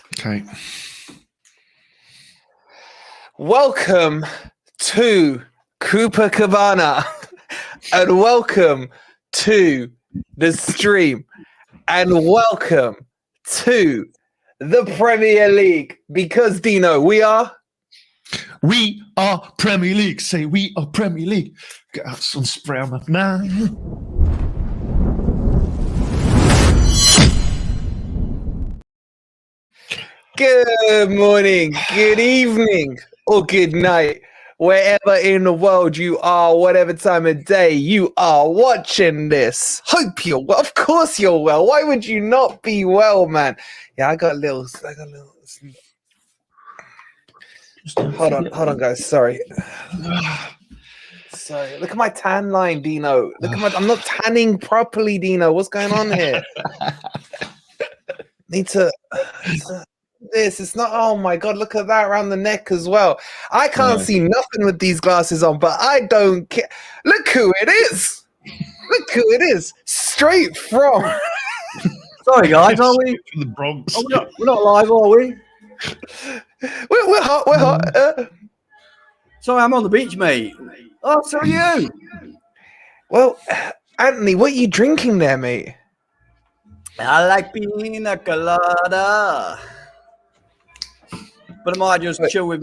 Okay. Welcome to Copacabana and welcome to the stream and welcome to the Premier League because, Dino, we are Premier League. Say we are Premier League. Get out some spray on that now. Good morning, good evening, or good night, wherever in the world you are, whatever time of day you are watching this. Hope you're well. Of course you're well. Why would you not be well, man? Yeah, I got a little. Hold on, guys. Sorry. Sorry. Look at my tan line, Dino. I'm not tanning properly, Dino. What's going on here? Need to. It's not. Oh my god! Look at that around the neck as well. I can't see nothing with these glasses on, but I don't care. Look who it is! Look who it is! Straight from. Sorry, guys. Are we from the Bronx? Oh, we're not live, are we? We're hot. We're hot. Sorry, I'm on the beach, mate. Oh, so are you? Well, Anthony, what are you drinking there, mate? I like pina colada. But I might just chill with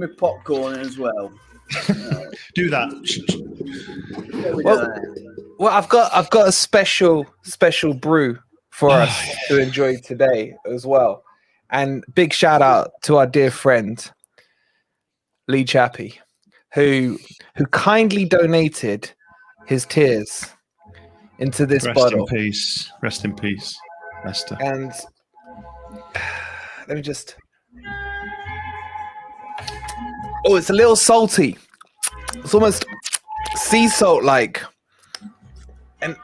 my popcorn as well. Do that. Well, I've got a special brew for us to enjoy today as well. And big shout out to our dear friend Lee Chappie, who kindly donated his tears into this bottle. Rest in peace, Lester. And let me just. Oh, it's a little salty. It's almost sea salt like. And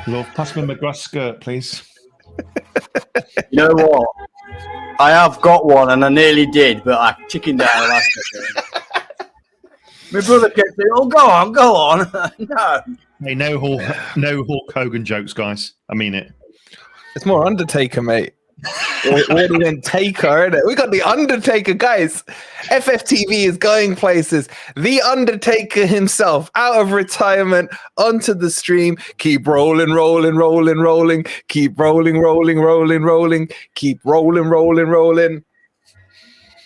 Love, pass me my grass skirt, please. You know what? I have got one, and I nearly did, but I chickened out last second. My brother kept saying, "Oh, go on." No. Hey, no Hulk Hogan jokes, guys. I mean it. it's more Undertaker, mate. Or even Taker, isn't it? We got the Undertaker, guys. FFTV is going places. The Undertaker himself, out of retirement, onto the stream. Keep rolling. Keep rolling. Keep rolling.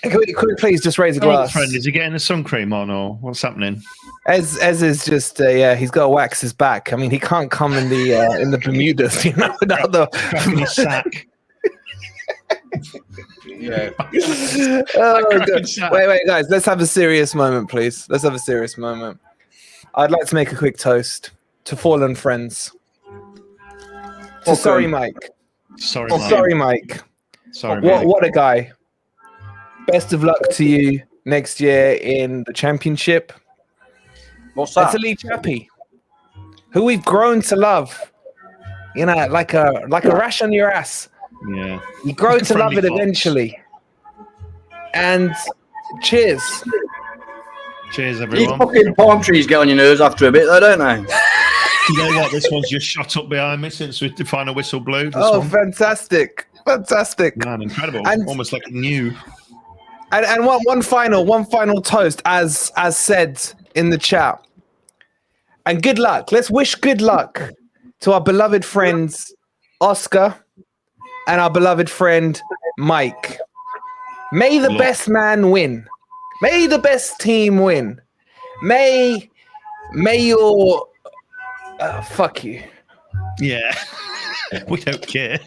And could we please just raise a glass? Friend, is he getting the sun cream on, or what's happening? Ez is just he's got to wax his back. I mean, he can't come in the Bermudas, without the sack. Yeah. Oh, God. Wait, guys. Let's have a serious moment, please. Let's have a serious moment. I'd like to make a quick toast to fallen friends. To Sorry Mike. Sorry, Mike. Sorry, Mike. What a guy. Best of luck to you next year in the championship. What's that? It's a Lee Chappie, who we've grown to love. Like a rash on your ass. Yeah. You grow to love it eventually. And cheers. Cheers, These everyone. fucking palm trees get on your nerves after a bit, though, don't they? You know what? This one's just shot up behind me since the final whistle blew. Fantastic. Man, incredible. And almost like new. And one final toast, as said in the chat. And good luck. Let's wish good luck to our beloved friends Oscar and our beloved friend Mike. May the best man win. May the best team win. May your fuck you. Yeah. We don't care.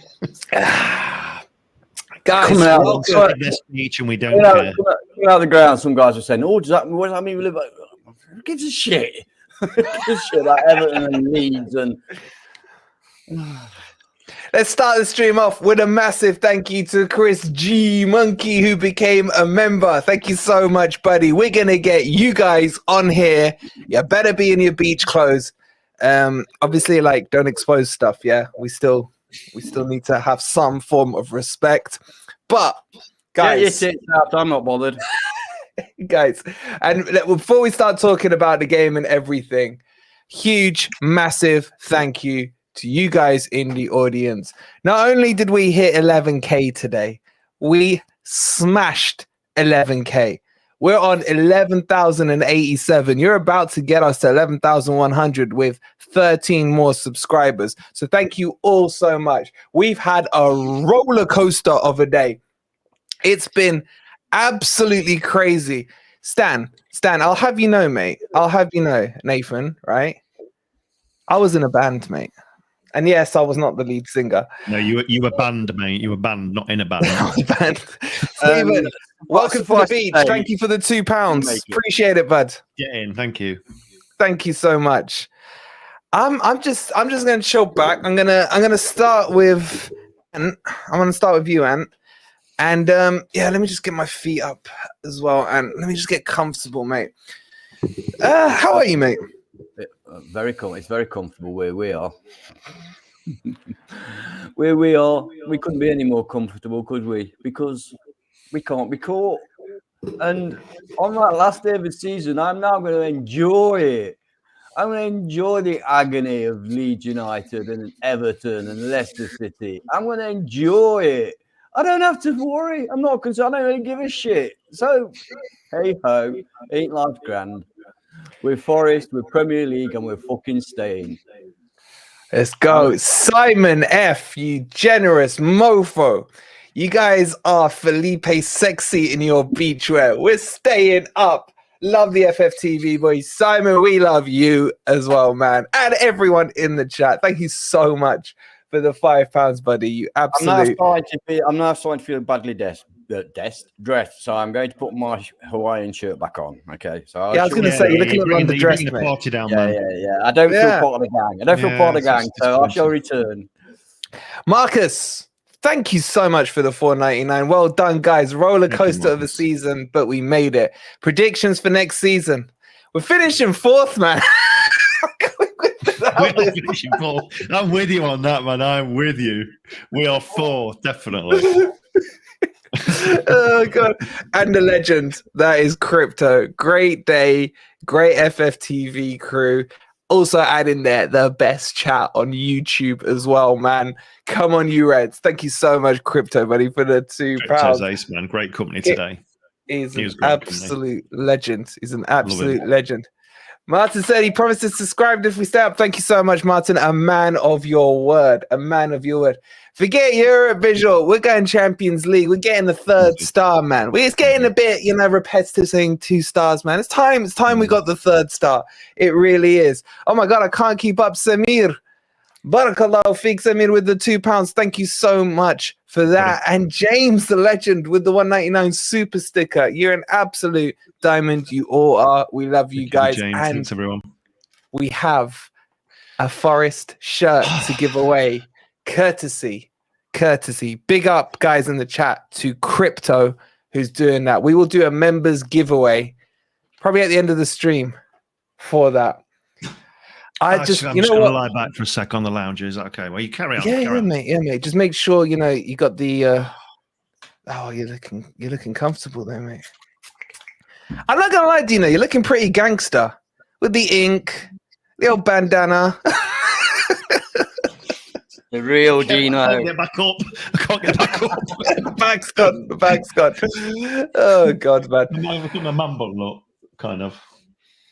Guys, coming out of this speech and we don't care. Coming out of the ground, some guys are saying, "Oh, what does that mean? We live like, who gives a shit? Who gives a shit about Everton and Leeds and." Let's start the stream off with a massive thank you to Chris G Monkey, who became a member. Thank you so much, buddy. We're gonna get you guys on here. You better be in your beach clothes. Obviously, don't expose stuff. Yeah, we still need to have some form of respect. But guys, I'm not bothered. Guys, and before we start talking about the game and everything, huge, massive thank you to you guys in the audience. Not only did we hit 11K today, we smashed 11K. We're on 11,087. You're about to get us to 11,100 with 13 more subscribers. So thank you all so much. We've had a roller coaster of a day. It's been absolutely crazy. Stan, I'll have you know, mate. I'll have you know, Nathan, right? I was in a band, mate. And yes, I was not the lead singer. No, you were banned, mate. You were banned, not in a band. Band. Stephen, welcome to the beach. Thank you for the £2. Appreciate it, bud. Get in, thank you. Thank you so much. I'm just gonna chill back. I'm gonna start with Ant. I'm gonna start with you, Ant. And yeah, let me just get my feet up as well, and let me just get comfortable, mate. How are you, mate? It's very comfortable where we are. Where we are, we couldn't be any more comfortable, could we? Because we can't be caught. And on that last day of the season, I'm now going to enjoy it. I'm going to enjoy the agony of Leeds United and Everton and Leicester City. I'm going to enjoy it. I don't have to worry. I'm not concerned. I don't really give a shit. So, hey ho, ain't life grand? We're Forest, we're Premier League, and we're fucking staying. Let's go. Simon F., you generous mofo. You guys are Felipe sexy in your beachwear. We're staying up. Love the FFTV boys. Simon, we love you as well, man. And everyone in the chat. Thank you so much for the £5, buddy. You absolutely. I'm now starting to feel badly dressed. So I'm going to put my Hawaiian shirt back on. Okay. So I was going to say, you're looking a little underdressed, mate. Party down, yeah. I don't feel part of the gang. I don't feel part of the gang. So I shall return. Marcus, thank you so much for the $4.99. Well done, guys. Roller coaster of the season, but we made it. Predictions for next season. We're finishing 4th, man. I'm with you on that, man. I'm with you. We are 4th, definitely. Oh god. And the legend that is Crypto. Great day, great FFTV crew. Also add in there the best chat on YouTube as well, man. Come on, you Reds. Thank you so much, Crypto, buddy, for the £2. Ace, man. Great company today. He's an absolute legend. He's an absolute legend. Martin said he promised to subscribe if we stay up. Thank you so much, Martin. A man of your word. A man of your word. Forget Europe visual. We're going Champions League. We're getting the 3rd star, man. It's getting a bit, repetitive saying 2 stars, man. It's time. It's time we got the 3rd star. It really is. Oh my God, I can't keep up. Samir. Barakallahu Feek Samir with the £2. Thank you so much for that. And James the legend with the $1.99 super sticker. You're an absolute diamond. You all are. We love you guys. James. And thanks, everyone. we have a Forest shirt to give away. Courtesy. Big up, guys, in the chat to Crypto, who's doing that. We will do a members giveaway probably at the end of the stream for that. I'm just going to lie back for a sec on the lounge. Is that okay? Well, you carry on. Yeah, mate. Just make sure you got the. Oh, you're looking comfortable there, mate. I'm not gonna lie, Dino. You're looking pretty gangster with the ink, the old bandana. The real Dino. I can't get back up. The bag's gone. Oh God, man. Look at my man bun look, kind of.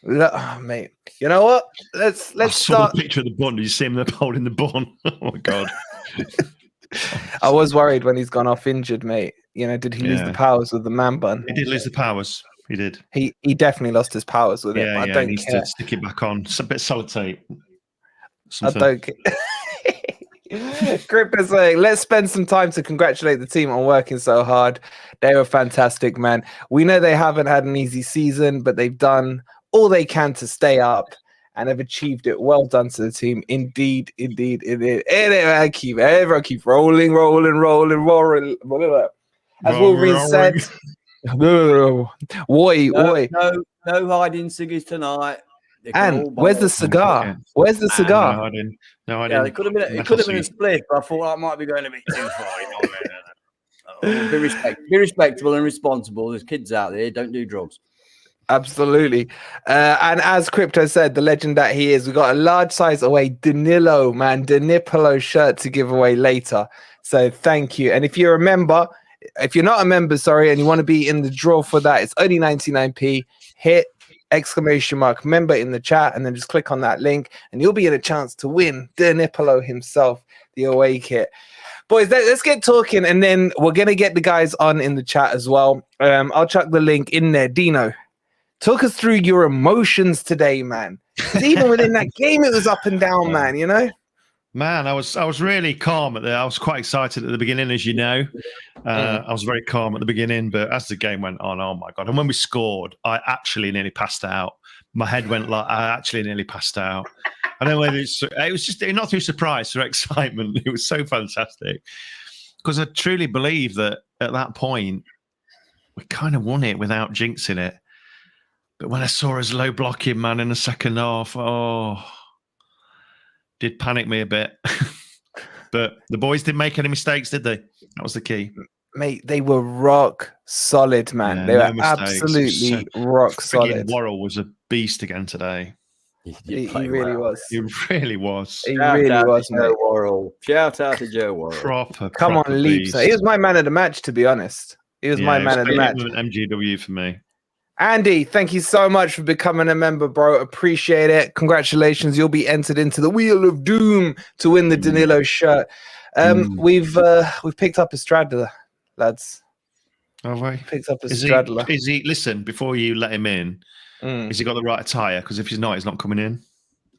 Oh, mate. You know what? Let's start. The picture of the bun. Did you see him holding the bun? Oh my God. I was worried when he's gone off injured, mate. Did he lose the powers with the man bun? He did lose the powers. He did. He definitely lost his powers with it. I don't needs care. To stick it back on. It's a bit sellotape. I don't care. Crypto saying, let's spend some time to congratulate the team on working so hard. They were fantastic, man. We know they haven't had an easy season, but they've done all they can to stay up and have achieved it. Well done to the team. Indeed. Everyone keep rolling. As Wolverine said, no hiding ciggies tonight. And where's the cigar? Where's the cigar? No, I didn't. Yeah, it could have been a split, but I thought that might be going a bit too far. Be respectable and responsible. There's kids out there. Don't do drugs. Absolutely. And as Crypto said, the legend that he is, we got a large size away Danilo shirt to give away later. So thank you. And if you're not a member, sorry, and you want to be in the draw for that, it's only 99p. Hit ! member in the chat, and then just click on that link, and you'll be in a chance to win Danilo himself, the away kit. Boys, let's get talking, and then we're gonna get the guys on in the chat as well. I'll chuck the link in there. Dino, talk us through your emotions today, man. 'Cause even within that game, it was up and down, man. You know. Man, I was really calm I was quite excited at the beginning, as you know. I was very calm at the beginning, but as the game went on, oh my god! And when we scored, I actually nearly passed out. My head went like I actually nearly passed out. I don't know whether it was just not through surprise, through excitement. It was so fantastic because I truly believe that at that point we kind of won it without jinxing it. But when I saw us low blocking, man, in the second half, did panic me a bit. But the boys didn't make any mistakes, did they? That was the key. Mate, they were rock solid, man. Yeah, they were mistakes. absolutely rock solid. Worrell was a beast again today. He really was. He really was. He really was, mate. Joe Worrell. Shout out to Joe Worrell. Come on, Leaps. He was my man of the match, to be honest. He was my man of the match. MGW for me. Andy, thank you so much for becoming a member, bro. Appreciate it. Congratulations. You'll be entered into the Wheel of Doom to win the Danilo shirt. We've picked up a straddler, lads. Oh, we? Picked up a straddler. Is he? Listen, before you let him in, has he got the right attire? Because if he's not coming in.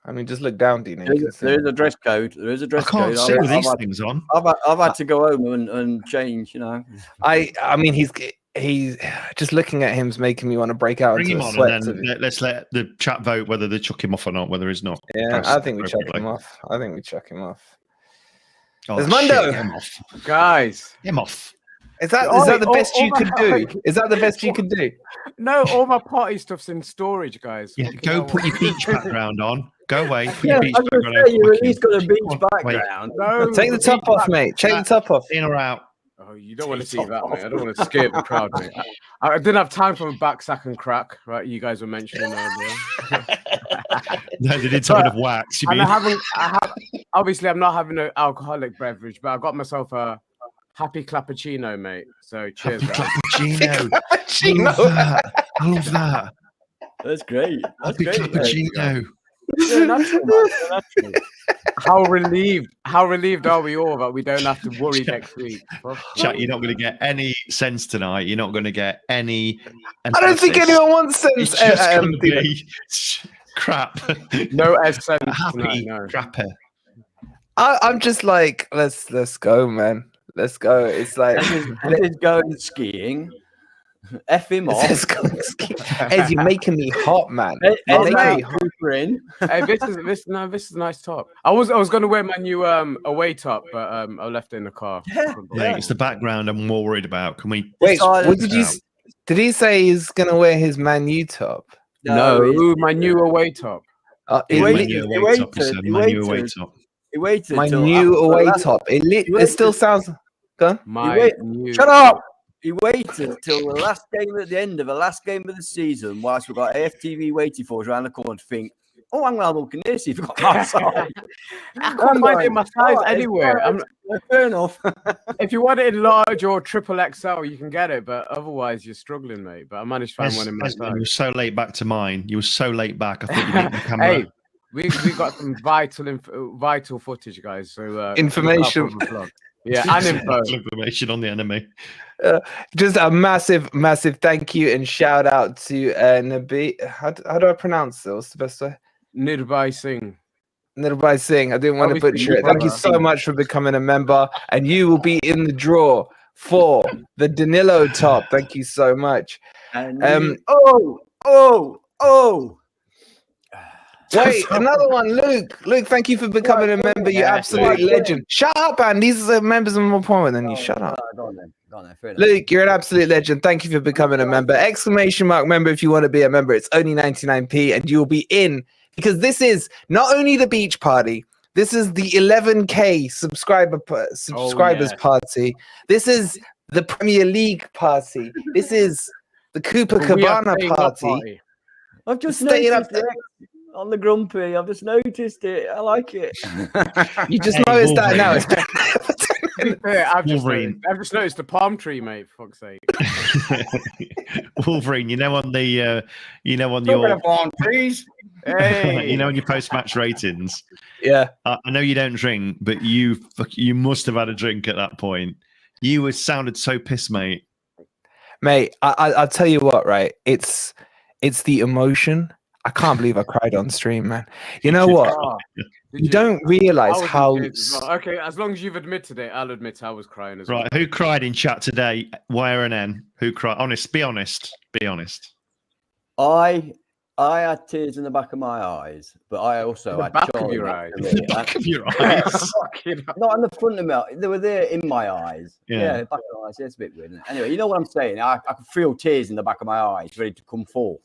I mean, just look down, Dino. There is a dress code. There is a dress code. I can't sit with these things on. I've had to go home and change. You know. I mean, he's just looking at him's making me want to break out. Bring into him on, sweat and then let's let the chat vote whether they chuck him off or not. Whether he's not. Yeah, I think we chuck him off. Oh, There's Mundo. Him off, guys. Him off. Is that the best you could do? Is that the best you could do? No, all my party stuff's in storage, guys. Yeah, go put your beach background on. Go away. Put Yeah, your beach I was going background to say, you at on. least got a beach Wait. background. No, Take the top off, mate. Take the top off. In or out? Oh, you don't want to see that, mate. I don't want to scare the crowd, mate. I didn't have time for a back sack and crack, right? You guys were mentioning earlier. No, they didn't have enough wax. You And mean? Obviously, I'm not having an alcoholic beverage, but I got myself a happy clappuccino, mate. So cheers, guys. Cappuccino. I love that. That's great. That's Happy great. cappuccino. Yeah, natural, man. Natural. How relieved are we all that we don't have to worry next week? Chat, you're not going to get any sense tonight. You're not going to get any. I don't think anyone wants sense. It's just going to be crap. No essence. Happy tonight, no. crapper. I'm just like, let's go, man. Let's go. It's like Let's go skiing. F him off. let's go ski. Ed, you're making me hot, man. Hey, You're hey, making me mate, hot. Cooper in. Hey, this is a nice top. I was gonna wear my new away top, but I left it in the car. Mate, it's the background I'm more worried about. Can we? Wait, Decided what did he say he's gonna wear his Man U top? No, my new away top. He It waited- lit- Manu he away top, he waited, said. he Manu away waited. top. He waited my till new after the away last- top. It waited- still sounds. Go on. My wait- new. Shut up! He waited till the last game at the end of the last game of the season, whilst we've got AFTV waiting for us around the corner to think, oh, I'm going to look in this, if you've got my size. I can't find it in my size anywhere. Fair enough. If you want it in large or triple XL, you can get it, but otherwise you're struggling, mate. But I managed to find one in my You were size. so late back to mine. You were so late back. I thought you needed the camera. Hey, we got some vital footage, guys. So Information. Yeah, and info. Information on the enemy. Just a massive thank you and shout out to Nabi. How do I pronounce it? What's the best way? Nirbai Singh. Nirbai Singh. I didn't want to Obviously, butcher it. Thank you so much for becoming a member, and you will be in the draw for the Danilo top. Thank you so much. And Wait, another one, Luke. Luke, thank you for becoming a member. You absolute legend. Shut up, man. These are members of more point than you. Shut up. Go on then. Fair enough. Luke, you're an absolute legend. Thank you for becoming a member. ! Member if you want to be a member. It's only 99p and you'll be in, because this is not only the beach party, this is the 11k subscribers party. This is the Premier League party. This is The Cooper But we are Cabana staying up party. I've just Staying up noticed it on the grumpy. I've just noticed it. I like it. You just Hey, noticed that now. I've just Wolverine. noticed the palm tree, mate. For fuck's sake. Wolverine, on Talking your, of palm trees. Hey, on your post-match ratings. Yeah. I know you don't drink, but you must have had a drink at that point. You sounded so pissed, mate. Mate, I'll tell you what, right? It's the emotion. I can't believe I cried on stream, man. You know what? Did You don't realize I was how. in tears as well. Okay, as long as you've admitted it, I'll admit I was crying as Right, well. who cried in chat today? YRNN. Who cried? Be honest. Be honest. I had tears in the back of my eyes, but I also The had back of Charlie your next eyes. to me. The back of your eyes. Not in the front of me. They were there in my eyes. Yeah. The back of my eyes. Yeah, it's a bit weird. Isn't it? Anyway, you know what I'm saying? I could feel tears in the back of my eyes ready to come forth.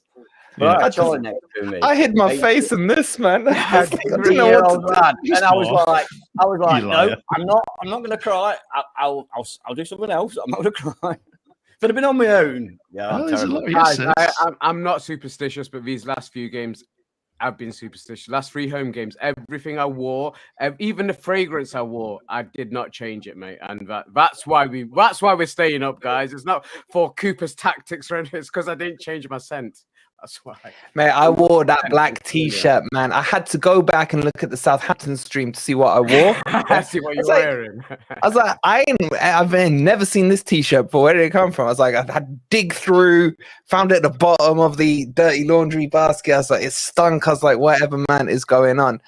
But Yeah. I had Charlie next to me. I hid my face in this, man. I didn't know what to do. Lad, and I was like, You no, liar. I'm not going to cry. I'll do something else. I'm not going to cry. If I'd have been on my own, yeah, I'm there's a terrible. lot of Guys, yeses. I'm not superstitious, but these last few games, I've been superstitious. Last 3 home games, everything I wore, even the fragrance I wore, I did not change it, mate. And that's why we're staying up, guys. It's not for Cooper's tactics or anything. It's because I didn't change my scent. That's why. Mate, I wore that black t-shirt, man. I had to go back and look at the Southampton stream to see what I wore. I see what you're It's like- wearing. I was like, I've never seen this t-shirt before. Where did it come from? I was like, I had to dig through, found it at the bottom of the dirty laundry basket. I was like, it stunk. I was like, whatever, man, is going on.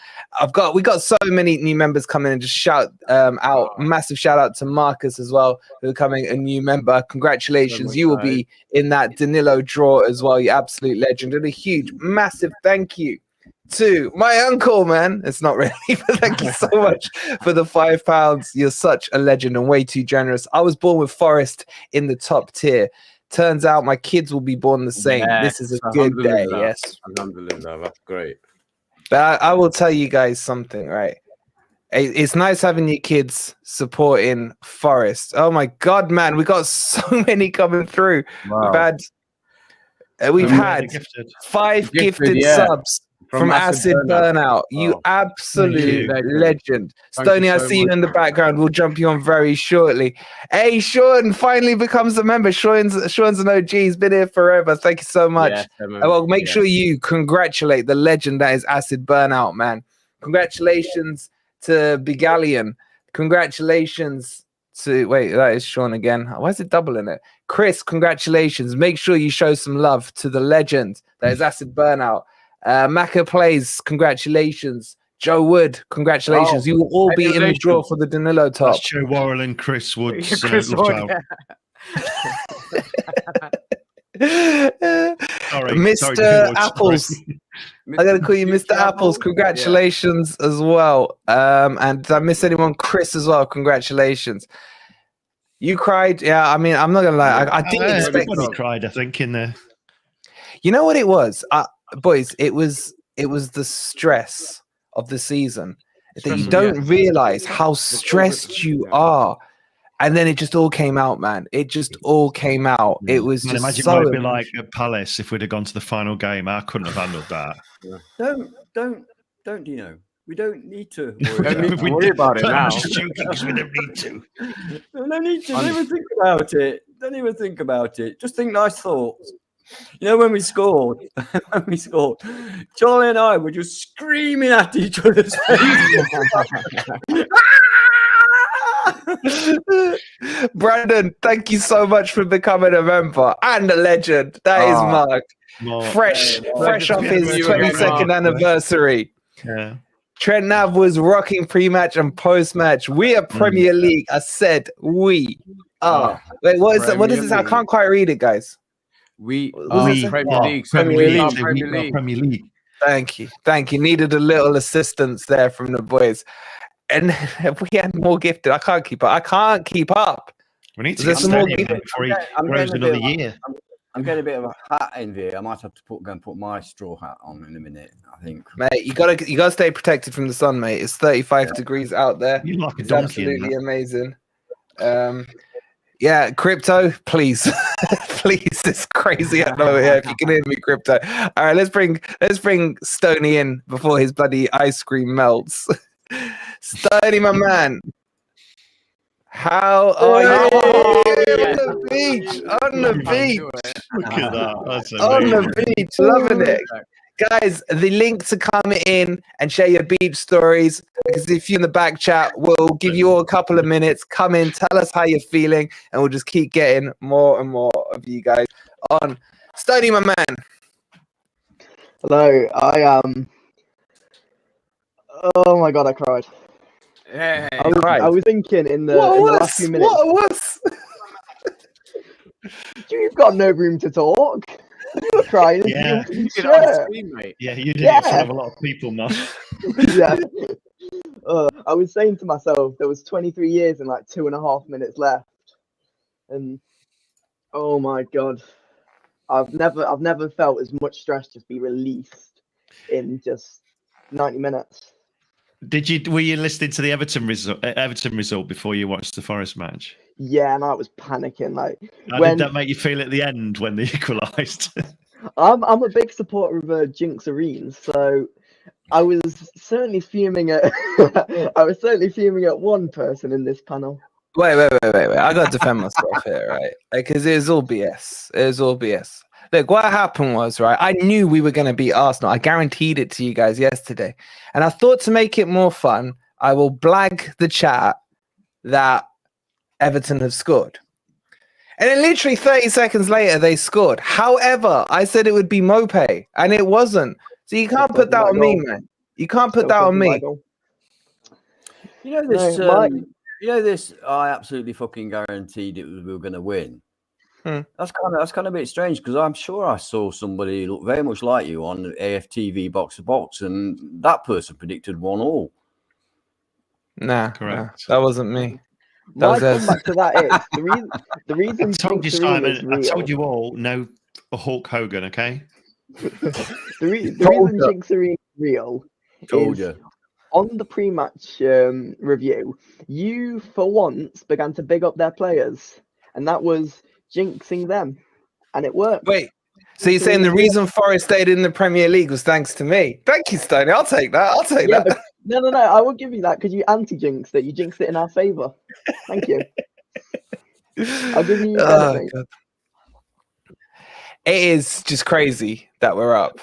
We got so many new members coming and just shout out. Massive shout out to Marcus as well, who are coming, a new member. Congratulations. You will be in that Danilo draw as well. You absolute legend. And a huge, massive thank you to my uncle, man. It's not really, but thank you so much for the £5. You're such a legend and way too generous. I was born with Forest in the top tier. Turns out my kids will be born the same. Yes, This is a good day. alhamdulillah. Yes. Alhamdulillah, that's great. But I will tell you guys something, right? It's nice having your kids supporting Forest. Oh my God, man. We got so many coming through. Wow. We've had Gifted. 5 Gifted, gifted yeah. subs From from Acid Burnout. You Oh, absolute thank you. legend. Thank you Stoney, I so see you much. in the background. We'll jump you on very shortly. Hey, Sean finally becomes a member. Sean's an OG. He's been here forever. Thank you so much. Yes, Well, make sure you congratulate the legend that is Acid Burnout, man. Congratulations to Bigalian. Congratulations to that is Sean again. Why is it doubling it? Chris, congratulations. Make sure you show some love to the legend that is Acid Burnout. Maka Plays, congratulations. Joe Wood, congratulations. You will all be in the draw for the Danilo top. That's Joe Worrell and Chris Wood's Chris love Wood, child. Mr. Joe Wood, Apples. sorry. I gotta call you Mr. Apples. Congratulations as well. And did I miss anyone? Chris as well. Congratulations. You cried. Yeah, I mean, I'm not gonna lie. I didn't expect. Everybody cried, I think, in there. You know what it was, boys? It was the stress of the season that you don't realize how stressed you are. And then it just all came out, man. It just all came out. It was Man, just imagine so. what it'd be like at Palace if we'd have gone to the final game. I couldn't have handled that. Don't Dino. We don't need to Don't worry need about to worry about it now. We don't need to. No need to. Don't even think about it. Don't even think about it. Just think nice thoughts. You know, when we scored, Charlie and I were just screaming at each other's faces. Brandon, thank you so much for becoming a member and a legend. That is Mark. Fresh off his 22nd anniversary. Yeah. Trent Nav was rocking pre-match and post-match. We are Premier League. I said we are. Wait, what is that? What is this? I can't quite read it, guys. We are Premier League. Premier League. Thank you. Needed a little assistance there from the boys. And if we had more gifted, I can't keep up. We need to There's get some more Stadium gifted. before he grows another year. I'm getting a bit of a hat envy. I might have to go and put my straw hat on in a minute, I think. Mate, you gotta stay protected from the sun, mate. It's 35 degrees out there. You like a It's donkey in absolutely that. amazing. Yeah, crypto, please, please. It's crazy. I know. Yeah, if you can hear me, crypto. All right, let's bring Stoney in before his bloody ice cream melts. Stoney, my man, how are you? Yeah. On the beach, on the beach, Look at that. That's on amazing. the beach, loving it. Guys, the link to come in and share your beach stories, because if you're in the back chat, we'll give you all a couple of minutes. Come in, tell us how you're feeling, and we'll just keep getting more and more of you guys on. Stoney, my man. Hello, I am. Oh my god, I cried. Hey, I was thinking in the last few minutes. What a wuss. You've got no room to talk. You were crying. Yeah. you did it on the screen, mate. Yeah, you did it in front of a lot of people, man. Yeah. I was saying to myself, there was 23 years and like 2.5 minutes left, and oh my god, I've never felt as much stress just be released in just 90 minutes. Were you listening to the Everton result before you watched the Forest match? Yeah, and I was panicking. Like, How when did that make you feel at the end when they equalised? I'm a big supporter of Jinx Arenes, so I was certainly fuming at I was certainly fuming at one person in this panel. Wait. I got to defend myself here, right? Because it was all BS. It was all BS. Look, what happened was, right, I knew we were going to beat Arsenal. I guaranteed it to you guys yesterday. And I thought to make it more fun, I will blag the chat that Everton have scored. And then literally 30 seconds later, they scored. However, I said it would be Mope, and it wasn't. So you can't put that on me, man. You can't put that on me. You know this. No, my- You know this. I absolutely fucking guaranteed we were going to win. That's kind of a bit strange, because I'm sure I saw somebody look very much like you on AFTV box to box, and that person predicted 1-1. Nah, Correct. that wasn't me. My That was comeback to that is the reason I told you, Jinx Arena is Simon. I real. told you all. No, Hulk Hogan. Okay. The reason Jinx Arena is real Told is you. on the pre-match review, you for once began to big up their players, and that was jinxing them, and it worked. Wait, so you're saying the reason Forest stayed in the Premier League was thanks to me? Thank you, Stoney. I'll take that. I'll take that. But no, I won't give you that because you anti-jinxed it. You jinxed it in our favour. Thank you. I'll give you credit, mate. God. It is just crazy that we're up.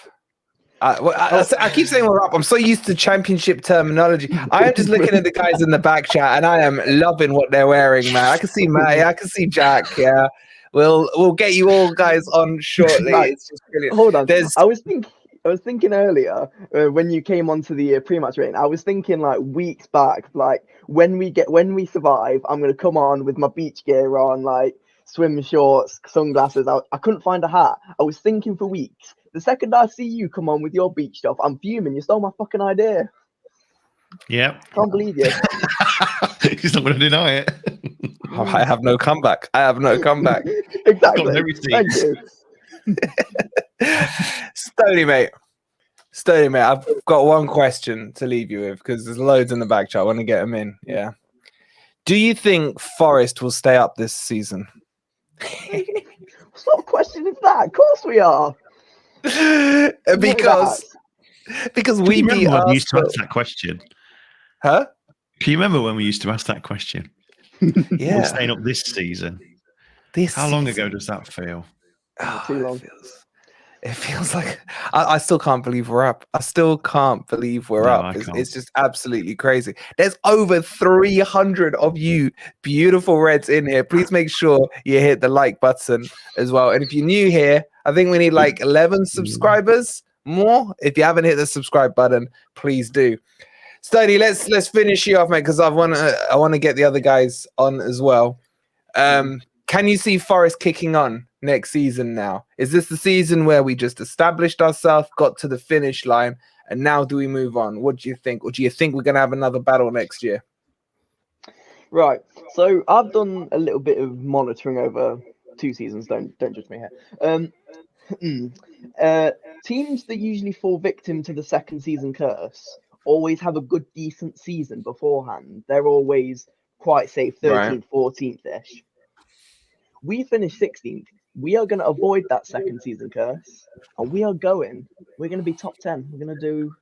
I keep saying we're up. I'm so used to championship terminology. I am just looking at the guys in the back chat, and I am loving what they're wearing, man. I can see Matty, I can see Jack. Yeah, we'll get you all guys on shortly. Right. It's just brilliant. Hold on. I was thinking earlier when you came onto the pre-match rating. I was thinking like weeks back, like when we survive, I'm gonna come on with my beach gear on, like swim shorts, sunglasses. I couldn't find a hat. I was thinking for weeks. The second I see you come on with your beach stuff, I'm fuming. You stole my fucking idea. Yeah. Can't believe you. He's not going to deny it. I have no comeback. Exactly. Thank you. Stoney, mate. I've got one question to leave you with, because there's loads in the back chat. I want to get them in. Yeah. Do you think Forest will stay up this season? What sort of question is that? Of course we are. because we beat when we used to Arsenal. ask that question? Huh? Can you remember when we used to ask that question? Yeah. We're staying up this season. How long ago does that feel? Too long. It feels like I still can't believe we're up. I still can't believe we're up. It's just absolutely crazy. There's over 300 of you beautiful Reds in here. Please make sure you hit the like button as well. And if you're new here, I think we need like 11 subscribers more. If you haven't hit the subscribe button, please do. Stoney, let's finish you off, mate, because I want to get the other guys on as well. Can you see Forest kicking on next season now? Is this the season where we just established ourselves, got to the finish line, and now do we move on? What do you think? Or do you think we're going to have another battle next year? Right. So I've done a little bit of monitoring over 2 seasons. Don't judge me here. Teams that usually fall victim to the second season curse always have a good, decent season beforehand. They're always quite safe, 13th, 14th-ish. We finished 16th. We are going to avoid that second season curse, and we are going. We're going to be top 10. We're going to do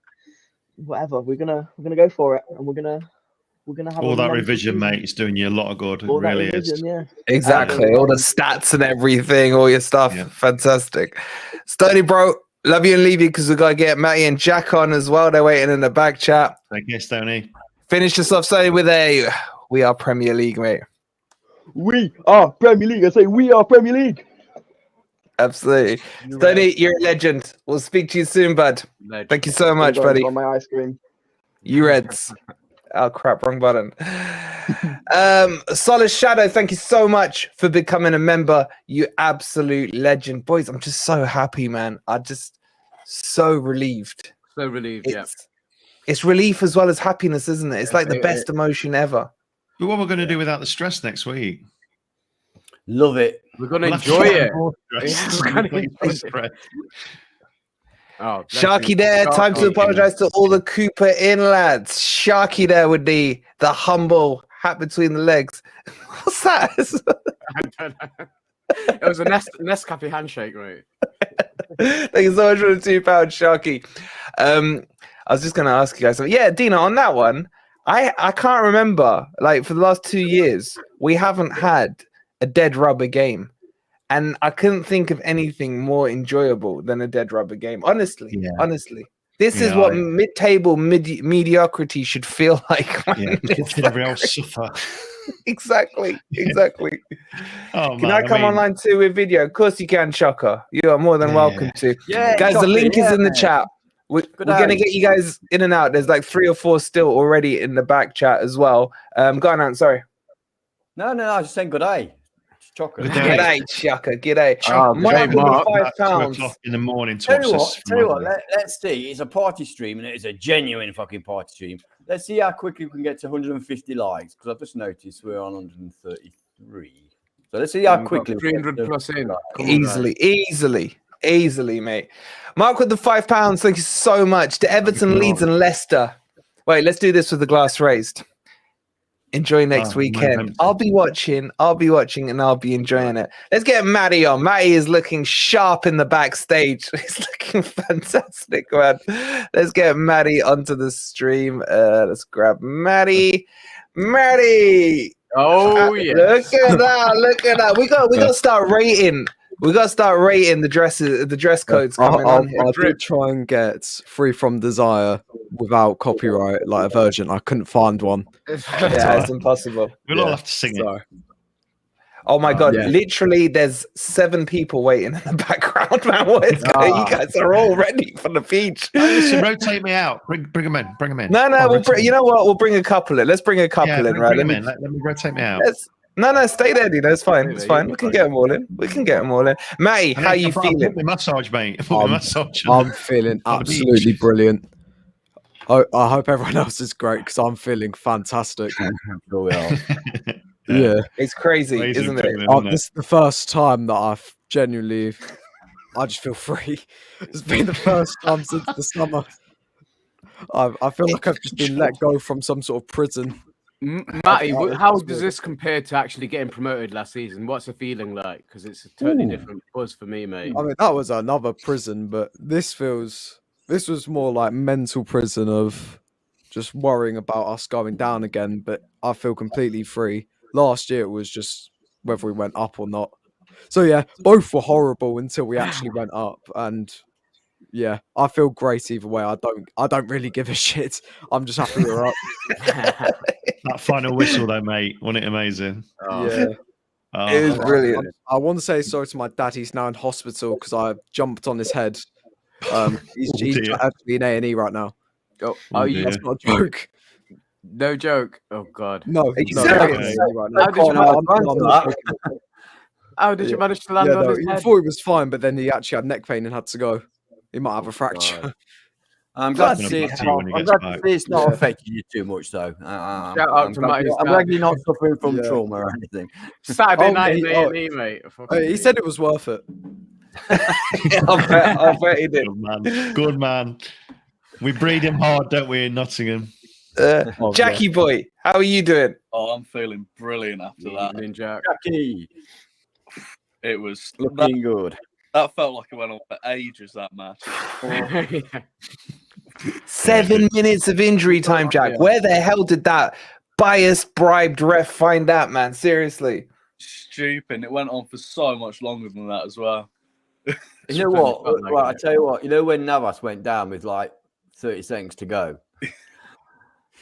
whatever. We're gonna go for it, and we're gonna have All a that mental revision, season. mate, is doing you a lot of good. It All that really revision, is. yeah. Exactly. All the stats and everything, all your stuff. Yeah. Fantastic. Stoney, bro, love you and leave you because we got to get Matty and Jack on as well. They're waiting in the back chat. Thank you, Stoney. Finish this off, Stoney, with a we are Premier League, mate. We are Premier League. I say we are Premier League. Absolutely. Stoney, you're a legend. We'll speak to you soon, bud. Legend. Thank you so much, Guys, buddy. on my ice cream. You Reds. Oh, crap. Wrong button. Solid Shadow, thank you so much for becoming a member. You absolute legend. Boys, I'm just so happy, man. I'm just so relieved. So relieved, yeah. It's relief as well as happiness, isn't it? It's like the best emotion ever. But what we're going to do without the stress next week? Love it. We're gonna We'll have to enjoy try it. more stress. We're gonna Please, enjoy it. stress. Oh, bless Sharky you. there. Time to Sharky. apologize to all the Cooper in lads. Sharky there with the humble hat between the legs. What's that? I don't know. It was a Nescafe handshake, mate. Thank you so much for the £2, Sharky. I was just going to ask you guys something. Yeah, Dina, on that one, I can't remember. Like, for the last 2 years, we haven't had a dead rubber game. And I couldn't think of anything more enjoyable than a dead rubber game. Honestly, honestly. This is what mid-table mediocrity should feel like. Everybody else suffer. Exactly. Oh, Can I come online too with video? Of course you can, Chaka. You are more than welcome to. Yeah, guys, the link is in the chat. We're going to get you guys in and out. There's like 3 or 4 still already in the back chat as well. Go on, Ant, sorry. No, I was just saying good day. Chocolate. G'day, Chaka. G'day. Oh, Mark, Mark. £5. In the morning. Tell you what, let's see. It's a party stream and it's a genuine fucking party stream. Let's see how quickly we can get to 150 likes because I've just noticed we're on 133. So let's see how quickly 300 plus in. Easily, mate. Mark with the £5. Thank you so much. To Everton, Leeds, and Leicester. Wait, let's do this with the glass raised. Enjoy next weekend. I'll be watching and I'll be enjoying it. Let's get Matty on. Matty is looking sharp in the backstage. He's looking fantastic, man. Let's get Matty onto the stream. Let's grab Matty. Oh, yeah. Look at that. We got to start rating. We got to start rating the dresses, the dress codes coming on here. I did try and get Free From Desire without copyright, like a version. I couldn't find one. Yeah, it's impossible. We'll all have to sing it. Oh my God, literally there's 7 people waiting in the background, man. What is going on? You guys are all ready for the beach. Listen, rotate me out. Bring them in. No, you know what? We'll bring a couple in. Let's bring a couple in, right? Let me rotate me out. No, stay there, Dino. It's fine. It's fine. We can get them all in. Matty, how you feeling? Put the massage, mate. I'm feeling absolutely brilliant. I hope everyone else is great because I'm feeling fantastic. Yeah, it's crazy, isn't it? This is the first time that I've genuinely, I just feel free. It's been the first time since the summer. I feel like I've just been let go from some sort of prison. Matty, how does this compare to actually getting promoted last season? What's the feeling like? Because it's a totally different buzz for me, mate. I mean, that was another prison, but this was more like mental prison of just worrying about us going down again. But I feel completely free. Last year it was just whether we went up or not. So yeah, both were horrible until we actually went up, and yeah, I feel great either way. I don't really give a shit. I'm just happy we're up. That final whistle, though, mate, wasn't it amazing? Yeah, it was brilliant. I want to say sorry to my dad. He's now in hospital because I jumped on his head. He's actually in A&E right now. That's not a joke. No joke. Oh God. No. Exactly. How did you manage to land on his head? He thought he was fine, but then he actually had neck pain and had to go. He might have a fracture. I'm glad to see it's not affecting you too much, though. I'm glad you're not suffering from trauma or anything. Saturday night in A&E, mate. He said it was worth it. I'll bet he did. Good man. We breed him hard, don't we, in Nottingham? Jackie boy, how are you doing? Oh, I'm feeling brilliant after that. Jack. Jackie. It was Looking good. that felt like it went on for ages. That match. 7 minutes of injury time, Jack. Yeah. Where the hell did that biased, bribed ref find that, man? Seriously. Stupid. It went on for so much longer than that as well. You know what? Right, I tell you what. You know when Navas went down with like 30 seconds to go,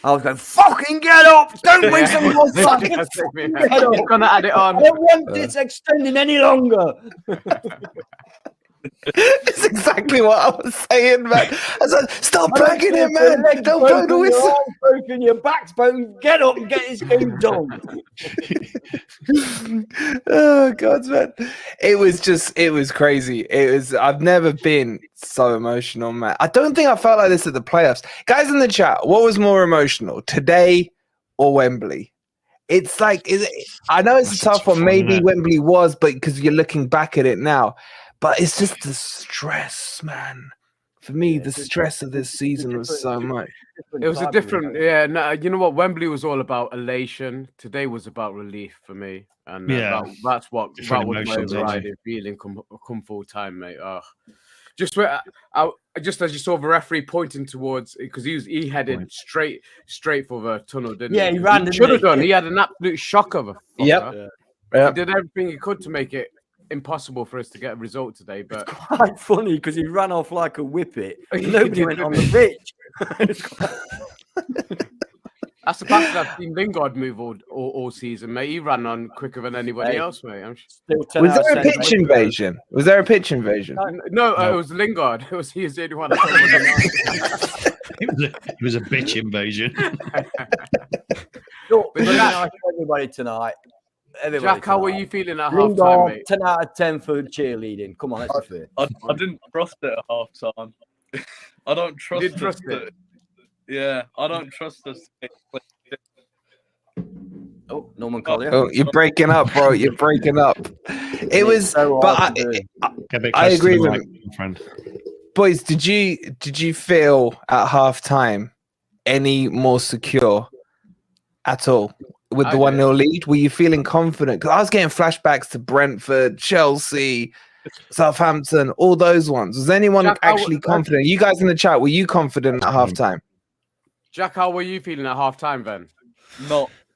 I was going, "Fucking get up! Don't waste some more fucking get up! He's gonna add it on. I don't want this extending any longer." That's exactly what I was saying, man. I was like, stop plugging him, man. Don't blow the whistle. Your arms broken, your back's broken. Get up and get this game done. Oh God, man. It was crazy. I've never been so emotional, man. I don't think I felt like this at the playoffs. Guys in the chat, what was more emotional, today or Wembley? It's like, I know it's a tough one. Maybe Wembley was, but because you're looking back at it now. But it's just the stress, man. For me, the stress of this season was so much. It was a different, yeah. No, you know what? Wembley was all about elation. Today was about relief for me, and that's what was my overriding feeling. Come full time, mate. Just where just as you saw the referee pointing towards, because he headed straight for the tunnel, didn't he? Yeah, he ran. Should have done. He had an absolute shock of a. Yep. He did everything he could to make it impossible for us to get a result today, but it's quite funny because he ran off like a whippet. Nobody went on the pitch. That's the fastest I've seen Lingard move all season, mate. He ran on quicker than anybody else, mate. Was there a pitch invasion? Was there a pitch invasion? No, it was Lingard. He was the only one. It was a bitch invasion. Look, nice to everybody tonight. Jack, how were you feeling at half time, mate? 10 out of 10 for cheerleading. Come on, let's be fair. I didn't trust it at half time. I don't trust it. Yeah, I don't trust us. Oh, Norman Collier. Oh, you're breaking up, bro. You're breaking up. It was, so but I agree with you, friend. Boys, did you feel at half time any more secure at all? With the 1-0 lead, were you feeling confident? Because I was getting flashbacks to Brentford, Chelsea, Southampton, all those ones. Was anyone actually confident? You guys in the chat, were you confident at halftime? Jack, how were you feeling at halftime, then?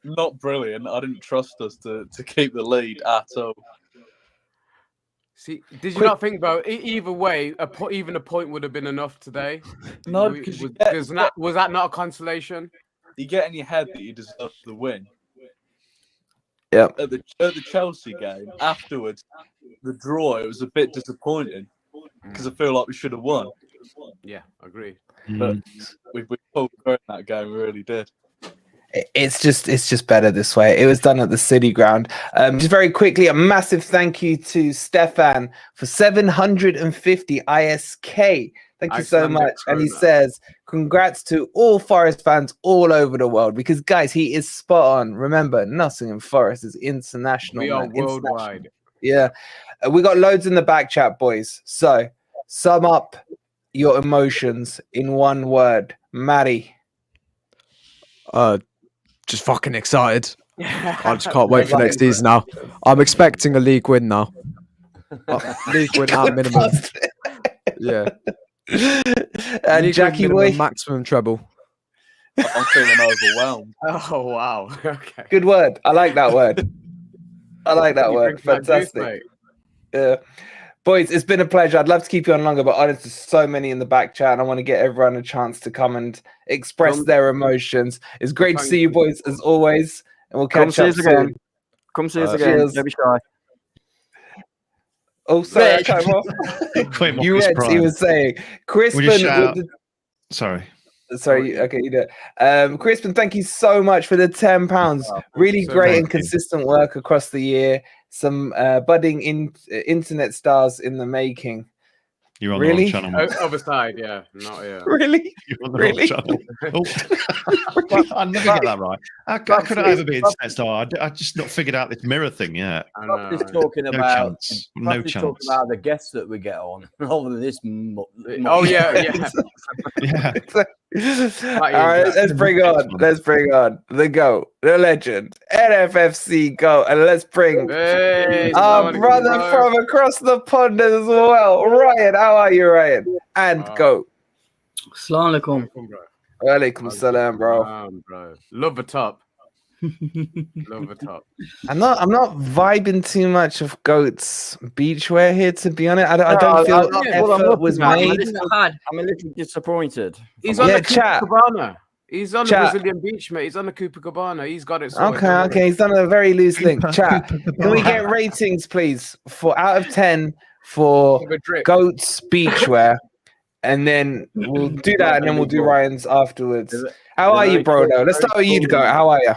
Not brilliant. I didn't trust us to keep the lead at all. See, did you not think about either way? Even a point would have been enough today. No, because was that not a consolation? You get in your head that you deserve the win. Yeah. At the Chelsea game afterwards, the draw, it was a bit disappointing because I feel like we should have won. Yeah, I agree. But we pulled through in that game. We really did. It's just better this way. It was done at the City Ground. Just very quickly, a massive thank you to Stefan for 750 ISK. Thank you so much. And he says, congrats to all Forest fans all over the world, because guys, he is spot on. Remember, Nottingham Forest is international. We are worldwide. Yeah. We got loads in the back chat, boys. So sum up your emotions in one word. Maddie. Just fucking excited. I just can't wait for next season now. I'm expecting a league win now. League win at minimum. Yeah. And Jackie boy, maximum treble. I'm feeling overwhelmed. Oh wow. Okay. Good word. I like that word. I like that word. Fantastic. Yeah. Boys, it's been a pleasure. I'd love to keep you on longer, but honestly, there's so many in the back chat, and I want to get everyone a chance to come and express their emotions. It's great to see you boys as always, and we'll catch up soon. Come see us again. Don't be shy. Oh, sorry, I cut him off. You read, he was saying. Crispin. Sorry. Sorry, okay, you do it. Crispin, thank you so much for the £10. Really great and consistent work across the year. Some budding internet stars in the making. You're on the wrong channel. Other side, yeah. Not here. Really? You're on the wrong channel. I never get that right. How could I ever be internet star? I just not figured out this mirror thing yet. Just talking about no chance. Talking about the guests that we get on, other than this. Oh yeah. Yeah. All right, let's bring on the GOAT, the legend, NFFC GOAT, and let's bring our brother from across the pond as well, Ryan. How are you, Ryan? And GOAT. Assalamu alaikum. Walaikum salam, bro. Bro. Love the top. Love the top. I'm not vibing too much of GOAT's beachwear here, to be honest. I don't feel effort was made. I'm a little disappointed. He's on the Copacabana. He's on the Brazilian beach, mate. He's on the Copacabana. He's got it sorted. Okay. He's done a very loose link. Chat. Can we get ratings, please, for out of 10 for GOAT's beachwear? And then we'll do that, and then we'll do Ryan's afterwards. How are you, bro? Let's start with you, GOAT. How are you?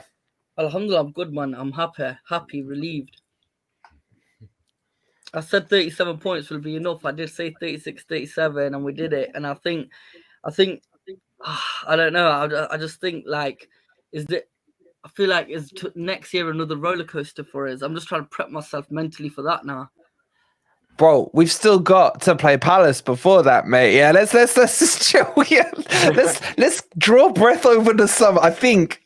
Alhamdulillah, I'm good, man. I'm happy, relieved. I said 37 points will be enough. I did say 36, 37, and we did it. And I think, I don't know. I just think, like, I feel like it's next year another roller coaster for us. I'm just trying to prep myself mentally for that now. Bro, we've still got to play Palace before that, mate. Yeah, let's just chill. Yeah. Let's draw breath over the summer. I think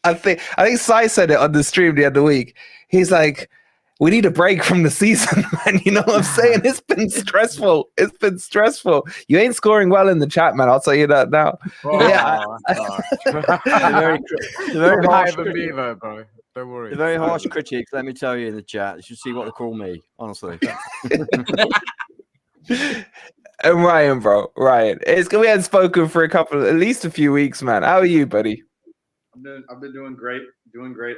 Sai said it on the stream the other week. He's like, we need a break from the season, man. You know what I'm saying? It's been stressful. You ain't scoring well in the chat, man. I'll tell you that now. Very high of a beaver, bro. Don't worry. The very harsh critics, let me tell you in the chat. You should see what they call me, honestly. And Ryan, bro. Ryan. We hadn't spoken for at least a few weeks, man. How are you, buddy? I've been doing great.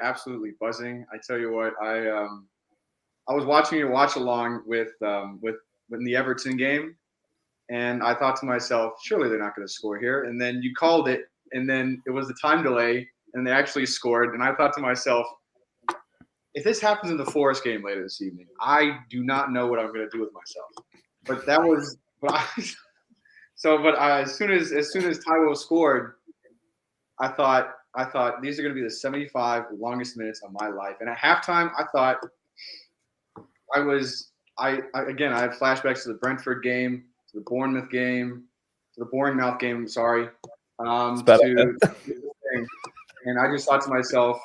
Absolutely buzzing. I tell you what, I was watching your watch along with the Everton game, and I thought to myself, surely they're not going to score here. And then you called it, and then it was the time delay, and they actually scored. And I thought to myself, if this happens in the Forest game later this evening, I do not know what I'm going to do with myself. But that was, as soon as Taiwo scored, I thought these are going to be the 75 longest minutes of my life. And at halftime, I thought I had flashbacks to the Brentford game, to the Bournemouth game, to the Bournemouth game. Sorry, and I just thought to myself,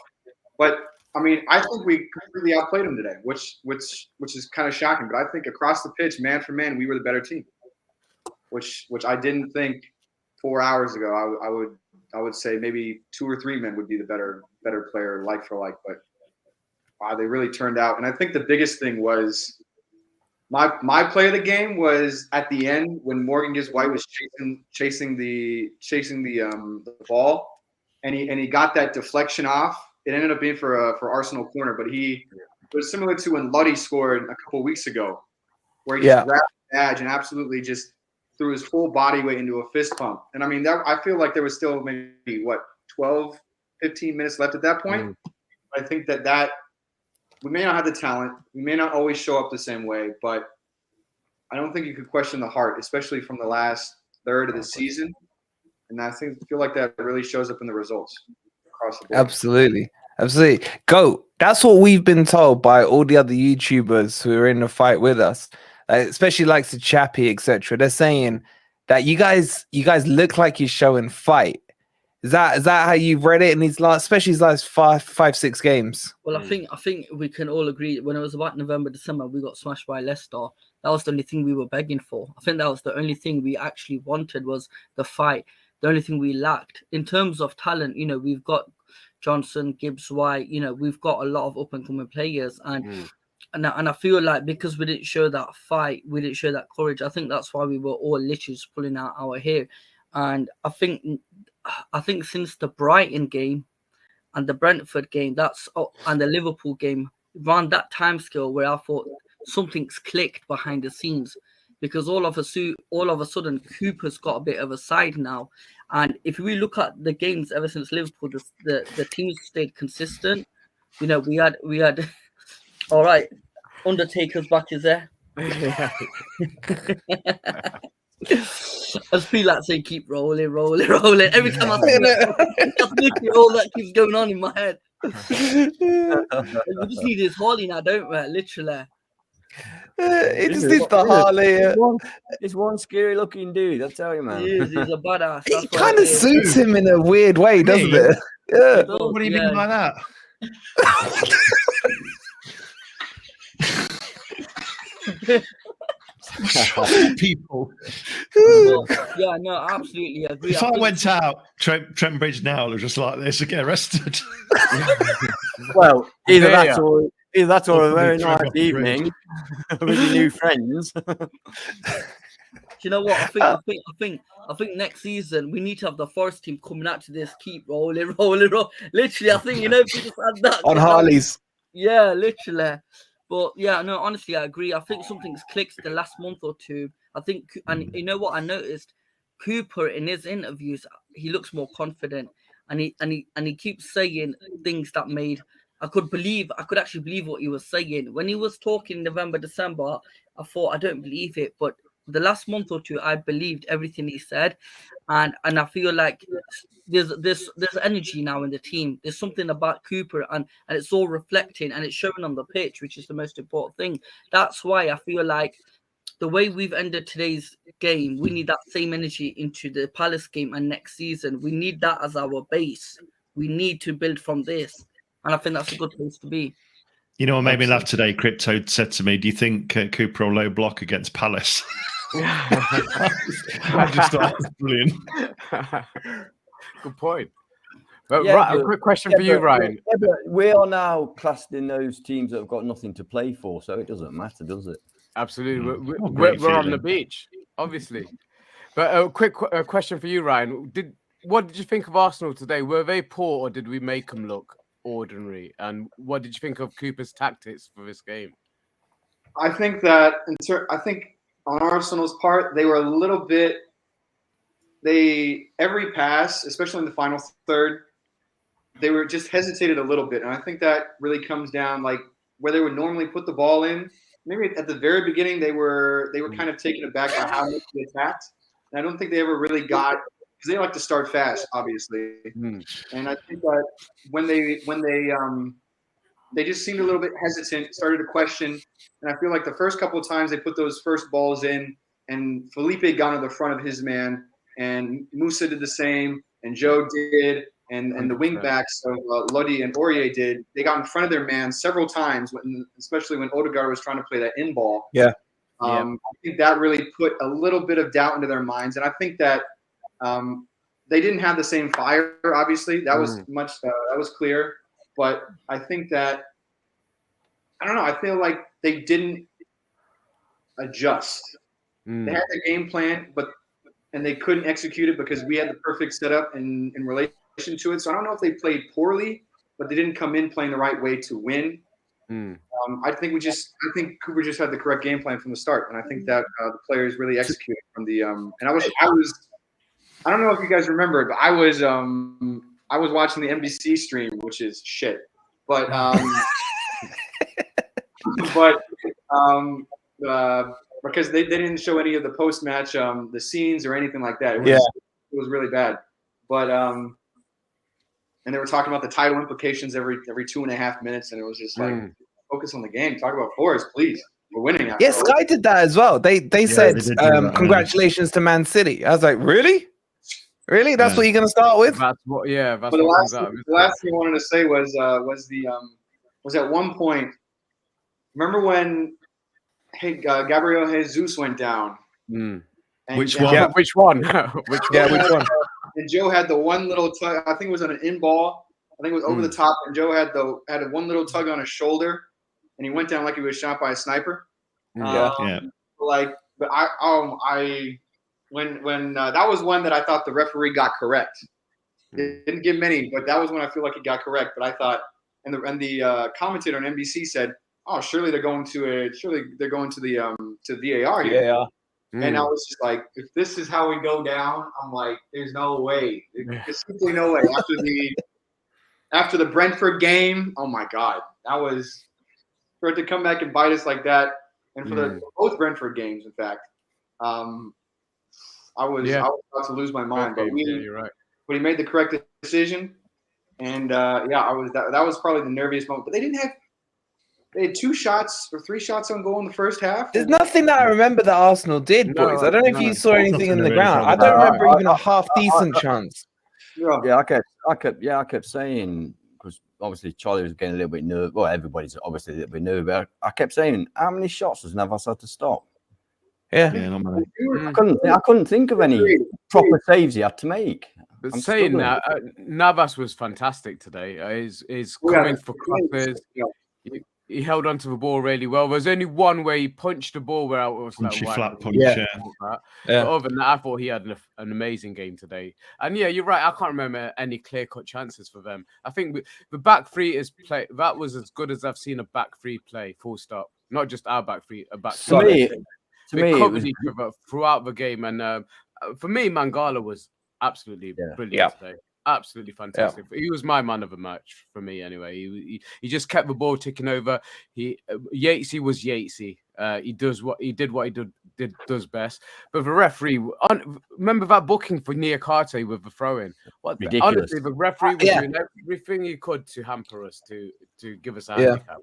but I mean, I think we completely outplayed them today, which is kind of shocking. But I think across the pitch, man for man, we were the better team, which I didn't think 4 hours ago. I would say maybe 2 or 3 men would be the better player, like for like. But wow, they really turned out. And I think the biggest thing was my play of the game was at the end when Morgan Gibbs White was chasing the ball, and he got that deflection off. It ended up being for Arsenal corner, but it was similar to when Luddy scored a couple of weeks ago, where he just grabbed the badge and absolutely just threw his full body weight into a fist pump. And I mean, I feel like there was still maybe 12, 15 minutes left at that point. I think that we may not have the talent, we may not always show up the same way, but I don't think you could question the heart, especially from the last third of the season. And I feel like that really shows up in the results across the board. Absolutely. GOAT. That's what we've been told by all the other YouTubers who are in the fight with us, especially like the Chappie, etc. They're saying that you guys look like you're showing fight. Is that how you've read it in these especially his last 5-6 games? Well, I think we can all agree when it was about November, December, we got smashed by Leicester. That was the only thing we were begging for. I think that was the only thing we actually wanted was the fight. The only thing we lacked in terms of talent, we've got Johnson, Gibbs White, we've got a lot of up and coming players, and I feel like because we didn't show that fight, we didn't show that courage. I think that's why we were all literally just pulling out our hair. And I think since the Brighton game and the Brentford game, and the Liverpool game, around that time scale where I thought something's clicked behind the scenes, because all of a sudden Cooper's got a bit of a side now. And if we look at the games ever since Liverpool, the teams stayed consistent. We had all right, Undertaker's back is there. I just feel like saying keep rolling. Every time I say that, that's literally all that keeps going on in my head. We just need his Harley now, don't we? Literally. He just needs the Harley. It's one scary looking dude, I tell you, man. He's a badass. It kind of suits him in a weird way, doesn't it? Yeah. What do you mean by that? People. Yeah, no, absolutely agree. If I went out Trent Bridge now, they're just like this, I get arrested. Well, either Yeah. that or a very Trip nice off the evening with your new friends. Do you know what? I think next season we need to have the Forest team coming out to this, keep rolling. Literally, I think if we just had that On Harleys. Yeah, literally. But yeah, no, honestly, I agree. I think something's clicked the last month or two. I think, and you know what I noticed, Cooper in his interviews, he looks more confident, and he keeps saying things that made I could actually believe what he was saying when he was talking in November, December. I thought I don't believe it, but the last month or two, I believed everything he said, and I feel like there's energy now in the team. There's something about Cooper, and it's all reflecting and it's showing on the pitch, which is the most important thing. That's why I feel like the way we've ended today's game, we need that same energy into the Palace game and next season. We need that as our base. We need to build from this, and I think that's a good place to be. You know what made me laugh today? Crypto said to me, "Do you think Cooper will low block against Palace?" I just thought that was brilliant. Good point. But Yeah, right, a but- quick question for you, Ryan. Yeah, but we are now classed in those teams that have got nothing to play for, so it doesn't matter, does it? Absolutely, What a we're great on the feeling. beach, obviously. But a quick question for you, Ryan. What did you think of Arsenal today? Were they poor, or did we make them look ordinary? And what did you think of Cooper's tactics for this game? I think that I think on Arsenal's part, they were a little bit. Every pass, especially in the final third, they were just hesitated a little bit, and I think that really comes down like where they would normally put the ball in. Maybe at the very beginning they were kind of taken aback by how much they attacked, and I don't think they ever really got because they like to start fast, obviously. And I think that when they just seemed a little bit hesitant, started to question, and I feel like the first couple of times they put those first balls in, and Felipe got on the front of his man, and Musa did the same, and Joe did, and the wing backs of Lodi and Aurier did. They got in front of their man several times, especially when Odegaard was trying to play that in ball. Yeah. I think that really put a little bit of doubt into their minds, and I think that they didn't have the same fire. Obviously, that was that was clear. But I think that I don't know. I feel like they didn't adjust. They had the game plan, and they couldn't execute it because we had the perfect setup in relation to it. So I don't know if they played poorly, but they didn't come in playing the right way to win. I think Cooper just had the correct game plan from the start, and I think that the players really executed from the. And I don't know if you guys remember, but I was watching the NBC stream, which is shit, but because they didn't show any of the post match the scenes or anything like that. It was really bad, but and they were talking about the title implications every 2.5 minutes, and it was just like focus on the game, talk about Forest, please. We're winning. Yeah, Sky did that as well. They said they did do that, congratulations to Man City. I was like, really? Really? That's what you're gonna start with? That's what. Yeah, that's But the what comes out of last, it. the last thing I wanted to say was at one point. Remember when Gabriel Jesus went down? Mm. And Which and- one? Yeah, which one? Which Yeah, one? which one? And Joe had the one little tug. I think it was on an in ball. I think it was over the top, and Joe had one little tug on his shoulder, and he went down like he was shot by a sniper. Yeah. But when that was one that I thought the referee got correct. It didn't give many, but that was when I feel like he got correct. But I thought, and the commentator on NBC said, "Oh, surely they're going to the VAR here." Yeah. And I was just like, if this is how we go down, I'm like, there's no way. There's simply no way. After the Brentford game, oh my God, that was for it to come back and bite us like that, and for both Brentford games, in fact, I was about to lose my mind. But you're right. But he made the correct decision, and that was probably the nerviest moment. But they didn't have They had 2 shots or 3 shots on goal in the first half. There's nothing that I remember that Arsenal did, boys. I don't know if you saw anything in the ground. I don't remember even a half decent chance. Yeah, I kept saying, because obviously Charlie was getting a little bit nervous. Well, everybody's obviously a little bit nervous. But I kept saying, how many shots has Navas had to stop? Yeah, not many. I couldn't think of any proper saves he had to make. But saying that, Navas was fantastic today. He's coming for crosses. He held onto the ball really well. There's only one where he punched the ball where I was Punchy like, flat punch. Yeah. But other than that, I thought he had an amazing game today. And yeah, you're right. I can't remember any clear-cut chances for them. I think the back three that was as good as I've seen a back three play. Full stop. Not just our back three. A back three. They covered each other throughout the game, and for me, Mangala was absolutely brilliant today. Absolutely fantastic. He was my man of the match for me, anyway. He just kept the ball ticking over. Yatesy was Yatesy. He did what he does best. But the referee, remember that booking for Niakate with the throw-in? Ridiculous. Honestly, the referee was doing everything he could to hamper us, to give us a handicap.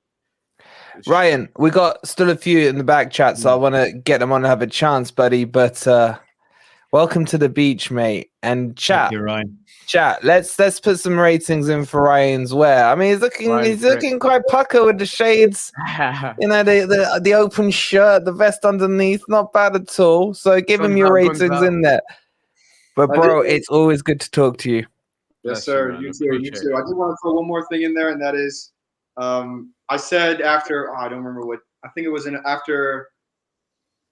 Ryan, we got still a few in the back chat, so I want to get them on and have a chance, buddy. But welcome to the beach, mate. And chat, Ryan. Chat. Let's put some ratings in for Ryan's wear. I mean, he's looking quite pucker with the shades. You know, the open shirt, the vest underneath, not bad at all. So give him your ratings in there. But bro, it's always good to talk to you. Yes, sir. You too. You too. I do want to throw one more thing in there, and that is, I said after. I don't remember what. I think it was after.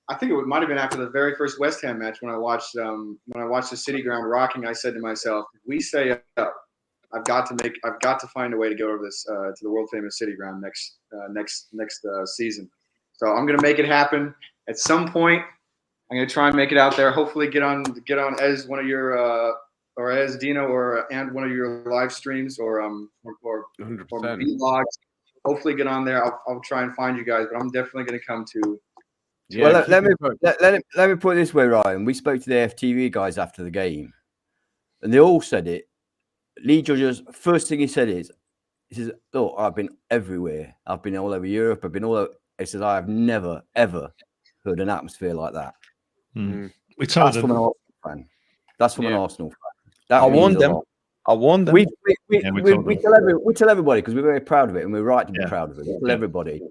I think it might have been after the very first West Ham match when I watched the City Ground rocking. I said to myself, if we stay up, I've got to find a way to go over this to the world famous City Ground next season. So I'm gonna make it happen at some point. I'm gonna try and make it out there. Hopefully get on as one of your or as Dino and one of your live streams or vlogs. Hopefully get on there. I'll try and find you guys, but I'm definitely gonna come to. Yeah, well, let me put it this way, Ryan. We spoke to the FTV guys after the game, and they all said it. Lee Judge's first thing he says, "Look, I've been everywhere. I've been all over Europe. I've been all over." He says, "I have never ever heard an atmosphere like that." We told That's from an Arsenal fan. That's from an Arsenal fan. I warned them. We tell everybody because we're very proud of it, and we're right to be proud of it. We tell everybody.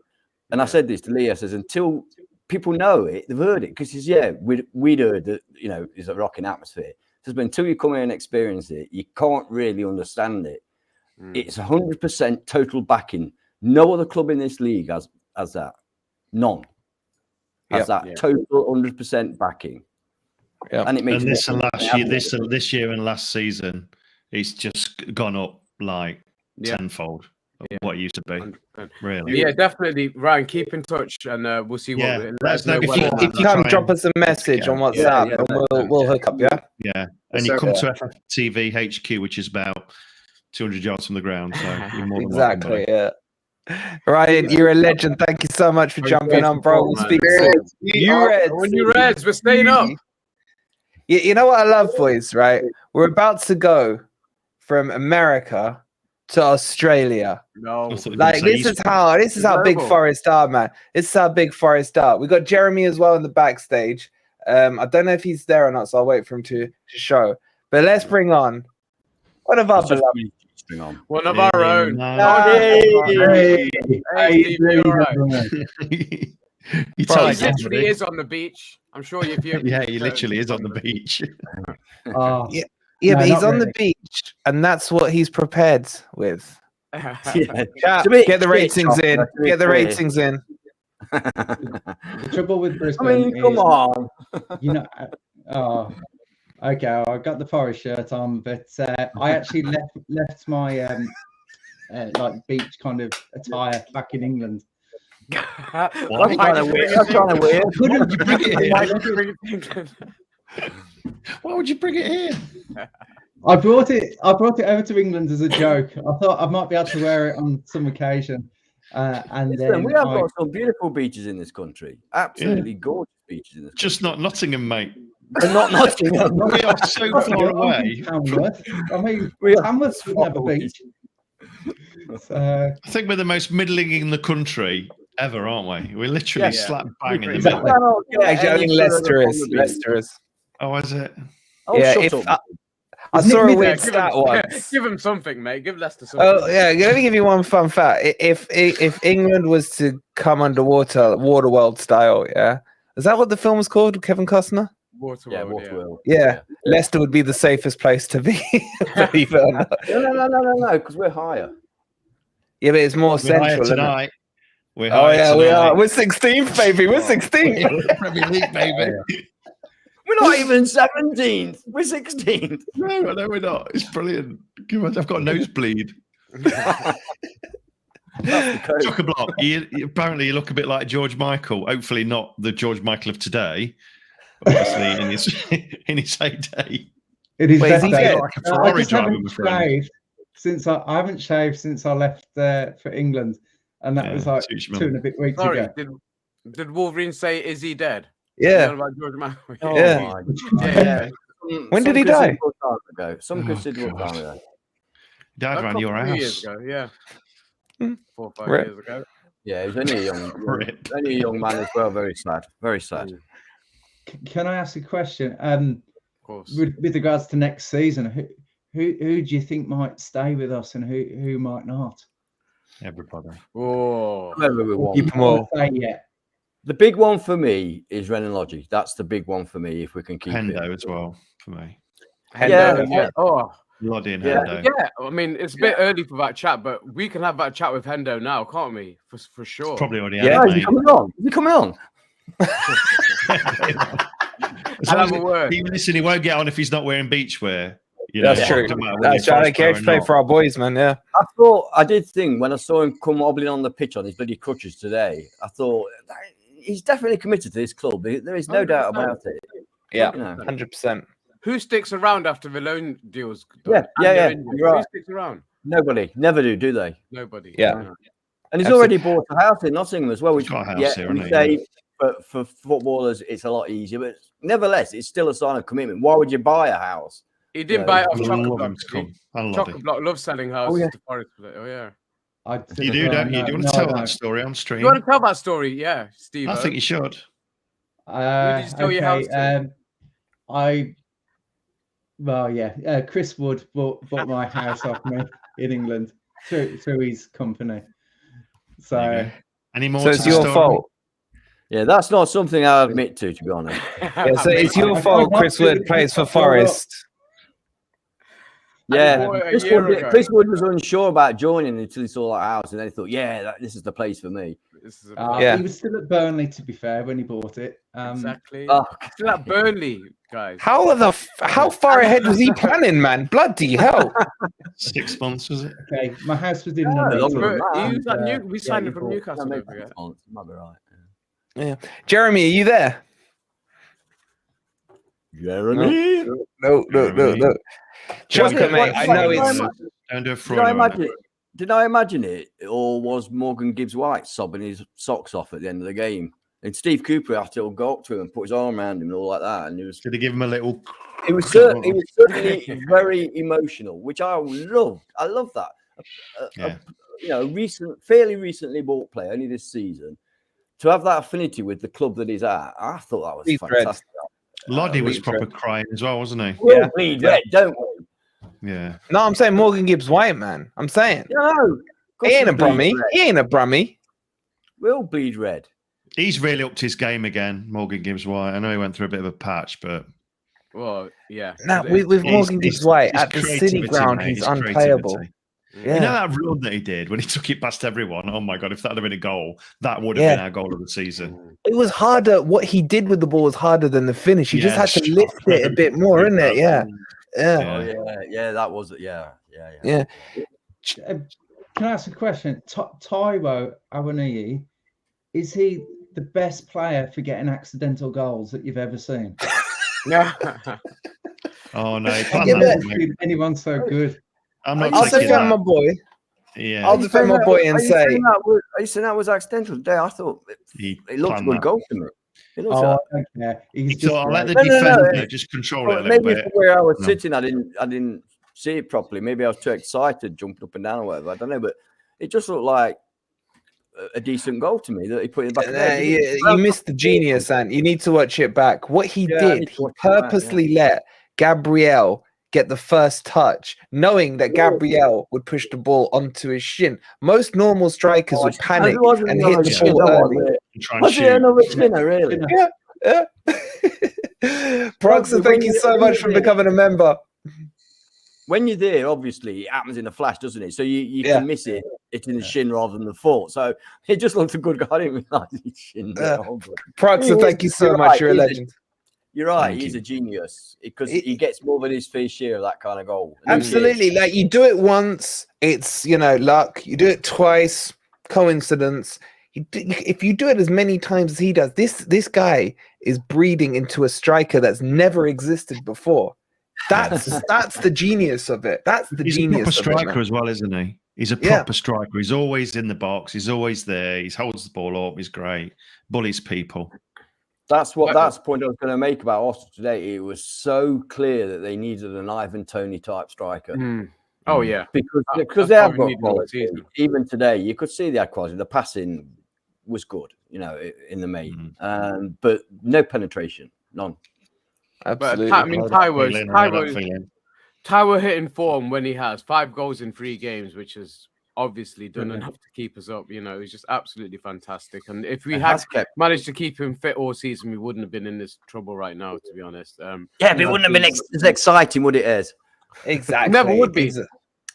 And I said this to Lee. I says, until people know it, they've heard it, because he says, we'd heard that, you know, it's a rocking atmosphere. Says, but until you come here and experience it, you can't really understand it. It's 100% total backing. No other club in this league has that. None has that total 100% backing. And it makes this year and last season, it's just gone up like tenfold. What it used to be, 100%. Really. Yeah, definitely, Ryan. Keep in touch, and we'll see what. Let us know if you can drop us a message on WhatsApp, and we'll hook up. Yeah, and you come to FTV HQ, which is about 200 yards from the ground. So you're more than exactly. Ryan, you're a legend. Thank you so much for jumping on, bro. We'll speak soon. You Reds, we're staying up. You know what I love, boys? Right, we're about to go from America to Australia. No, like this is how Big Forest are, man. This is how Big Forest are. We got Jeremy as well in the backstage. I don't know if he's there or not, so I'll wait for him to show. But let's bring on one of our beloved. One of our own. He literally is on the beach. I'm sure you've. He literally is on the beach. Yeah, but he's on the beach, and that's what he's prepared with. Get the ratings in. Get the ratings in. The trouble with Brisbane. I mean, come on. You know. Okay. I got the Forest shirt on, but I actually left my like beach kind of attire back in England. That's kind of weird. Couldn't you bring it here? Why would you bring it here? I brought it over to England as a joke. I thought I might be able to wear it on some occasion. And then we have got some beautiful beaches in this country. Absolutely gorgeous beaches in this country. Just not Nottingham, mate. Not Nottingham. We are so far away. Hamworth. I mean, Hamworth wouldn't have a beach. So, I think we're the most middling in the country ever, aren't we? We're literally Yeah. slap bang in the Exactly. middle. Actually, I think Leicester is. Leicester is. Oh, is it? Oh, Yeah, shut if up. I Isn't it saw a mid- weird give stat him, once. give him something, mate. Give Leicester something. Oh yeah, let me give you one fun fact. If England was to come underwater, Waterworld style, yeah, is that what the film was called? Kevin Costner. Waterworld, Yeah, yeah. Waterworld. Yeah, Leicester would be the safest place to be. Believe it or not. No, because we're higher. Yeah, but it's more We're central, higher isn't it? tonight. We're Oh higher yeah, tonight. we are. We're 16th, baby. We're 16th. Premier League, baby. We're not even 17th. We're 16th. No, we're not. It's brilliant. I've got a nosebleed. Chock-a-block. Apparently, you look a bit like George Michael. Hopefully, not the George Michael of today. Obviously, in his heyday. It is Wait, is he better. dead? Like a I Ferrari just driver, haven't my friend. shaved since I haven't shaved since I left for England, and that Yeah, was like suits 2 me. and a bit weeks Sorry, ago. did Wolverine say, is he dead? Yeah. About George Michael? Oh, Yeah. my Yeah. When did he die? Some Oh, considerable God. time ago. Died around your Few house. years ago, yeah. Hmm. 4 or 5 Right. years ago. Yeah, he was only a young, Rip. only a young man as well. Very sad. Very sad. Can I ask a question? Of course. With regards to next season, who do you think might stay with us and who might not? Everybody. Oh, Whoever we want. Keep them all. Say yet. The big one for me is Renan Lodgy. That's the big one for me if we can keep Hendo it. as well for me. Yeah, yeah. Oh, Loddy and Yeah. Hendo. yeah. I mean, it's a bit early for that chat, but we can have that chat with Hendo now, can't we? For sure. Probably already Yeah. had Oh, it, is he mate. coming on? Is he coming on? As I'll long have as a word. listen, he won't get on if he's not wearing beachwear. You That's know, true. it doesn't matter whether That's you're true. I Forest don't care if player you play or not. for our boys, man. Yeah. I did think when I saw him come wobbling on the pitch on his bloody crutches today, I thought he's definitely committed to this club. There is no doubt about it. Yeah. You know. 100%. Who sticks around after the loan deals? Yeah, done? yeah, And yeah, they're injured? you're right. Who sticks around? Nobody, never do they? Nobody. Yeah. And he's already bought a house in Nottingham as well. Which, He's got a house yeah, here, we hasn't he? say for footballers it's a lot easier, but nevertheless, it's still a sign of commitment. Why would you buy a house? He didn't Yeah, buy it I off love Chocolate him to Block. come. I love Chocolate it. Block loves selling houses yeah. to Forest. Oh yeah. I You do, don't you? Do you want to tell that story on stream? You want to tell that story? Yeah, Steve. I think you should. Who did you sell your house to? Chris Wood bought my house off me in England through his company. There you So go. Any more? So to it's the your story? fault. Yeah, that's not something I'll admit to be honest. Yeah, so it's your fault Chris Wood plays for Forest. Yeah, bought it a Chris year Wood, ago. Chris Wood was unsure about joining until he saw that house, and then he thought, "Yeah, this is the place for me." This is Yeah. he was still at Burnley, to be fair, when he bought it. exactly. Oh, Still at Burnley, guys. How far ahead was he planning, man? Bloody hell. 6 months, was it? Okay, my house was in Yeah, the longer Nottingham, than that. He was at and, we signed he him from bought- Newcastle. That Don't makes forget. sense. Might be right. Yeah. Jeremy, are you there? Jeremy, No. Joker, mate. I know it's. Don't do a Did fraud. I on imagine it. it? Did I imagine it, or was Morgan Gibbs White sobbing his socks off at the end of the game? And Steve Cooper had to go up to him and put his arm around him and all like that, and it was Did he give him a little? certainly very emotional, which I loved. I love that. Yeah. Fairly recently bought player, only this season, to have that affinity with the club that he's at. I thought that was Bleed red. fantastic. Loddy was Bleed proper red. crying as well, wasn't he? We'll bleed red, don't we? Yeah. No, I'm saying Morgan Gibbs White, man. I'm saying. No, He ain't a Brummie. He ain't a Brummie. We'll bleed red. He's really upped his game again, Morgan Gibbs White. I know he went through a bit of a patch, but Well, yeah. No, with Morgan Gibbs White at the City creativity, ground, mate, he's his unplayable. creativity. Yeah. You know that run that he did when he took it past everyone? Oh my God, if that had been a goal, that would have Yeah. been our goal of the season. It was harder. What he did with the ball was harder than the finish. He just Yeah, had to lift it a bit more, isn't it? Yeah. Yeah. Oh yeah, that was it. Yeah. Can I ask a question? Taiwo Awoniyi, is he the best player for getting accidental goals that you've ever seen? Yeah. Oh no, he I've planned never that, mate. seen anyone so good. I'm not I'll taking defend my that. boy. Yeah, I'll defend my boy and say Are you saying that was accidental today? I thought he it looked a planned good that. goal to me. It looked Oh, like- I don't care. He He's just thought, I'll let the No, no, no, defender it- just control well, it a little maybe bit. from where I was No. sitting, I didn't see it properly. Maybe I was too excited, jumping up and down or whatever. I don't know, but it just looked like a decent goal to me that he put in the back of the head. You missed the genius, and you need to watch it back. What he Yeah, I did, need to he watch it back, purposely let Gabriel get the first touch, knowing that Gabriel would push the ball onto his shin. Most normal strikers would panic and hit the ball early. Was it another shinner, really? Yeah. Proxer, thank you so much for becoming a member. When you're there, obviously, it happens in a flash, doesn't it? So you can miss it. It's in the shin rather than the foot. So it just looked a good guy. I didn't realize he's shin. Proxer, thank you so much. You're a legend. You're right. He's a genius because he gets more than his fair share of that kind of goal. Absolutely. Like, you do it once, it's, luck. You do it twice, coincidence. If you do it as many times as he does, this guy is breeding into a striker that's never existed before. That's the genius of it. That's the genius. He's a proper striker as well, isn't he? He's a proper striker. He's always in the box. He's always there. He holds the ball up. He's great. Bullies people. That's the point I was going to make about Arsenal today. It was so clear that they needed an Ivan Toney type striker. Oh yeah, because they have got quality. Even today, you could see they had quality. The passing was good, in the main, but no penetration, none. Absolutely. But I mean, Taiwo hitting form when he has 5 goals in 3 games, which has obviously done enough to keep us up. It's just absolutely fantastic. And if we had managed to keep him fit all season, we wouldn't have been in this trouble right now, to be honest. But it wouldn't have been as exciting, would it, Ez? Exactly. Never would be.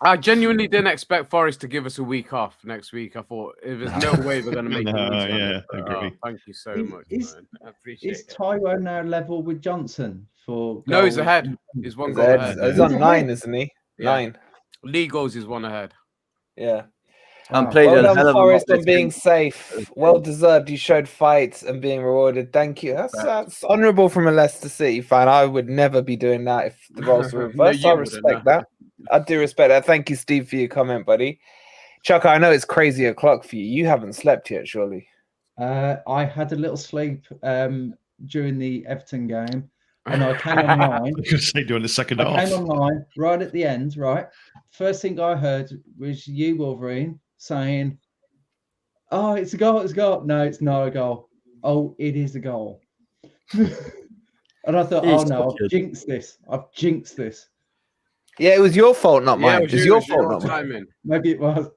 I genuinely didn't expect Forest to give us a week off next week. I thought there's no way we're going to make it. I agree. Thank you so much. I appreciate Is Taiwo now level with Johnson for? No, he's ahead. He's 1 goal ahead. He's on 9, isn't he? Yeah. 9. League goals is 1 ahead. Yeah. I'm playing well done, Forest, on being safe. Well deserved. You showed fight and being rewarded. Thank you. That's honourable from a Leicester City fan. I would never be doing that if the roles were reversed. I respect that. I do respect that. Thank you, Steve, for your comment, buddy. Chuck, I know it's crazy o'clock for you. You haven't slept yet, surely. I had a little sleep during the Everton game, and I came online. During the second half. I came online right at the end. Right, first thing I heard was you, Wolverine, saying, "Oh, it's a goal! It's a goal!" No, it's not a goal. Oh, it is a goal. And I thought, oh no, I've jinxed this. I've jinxed this. Yeah, it was your fault, not mine. It was your fault, not mine. Maybe it was.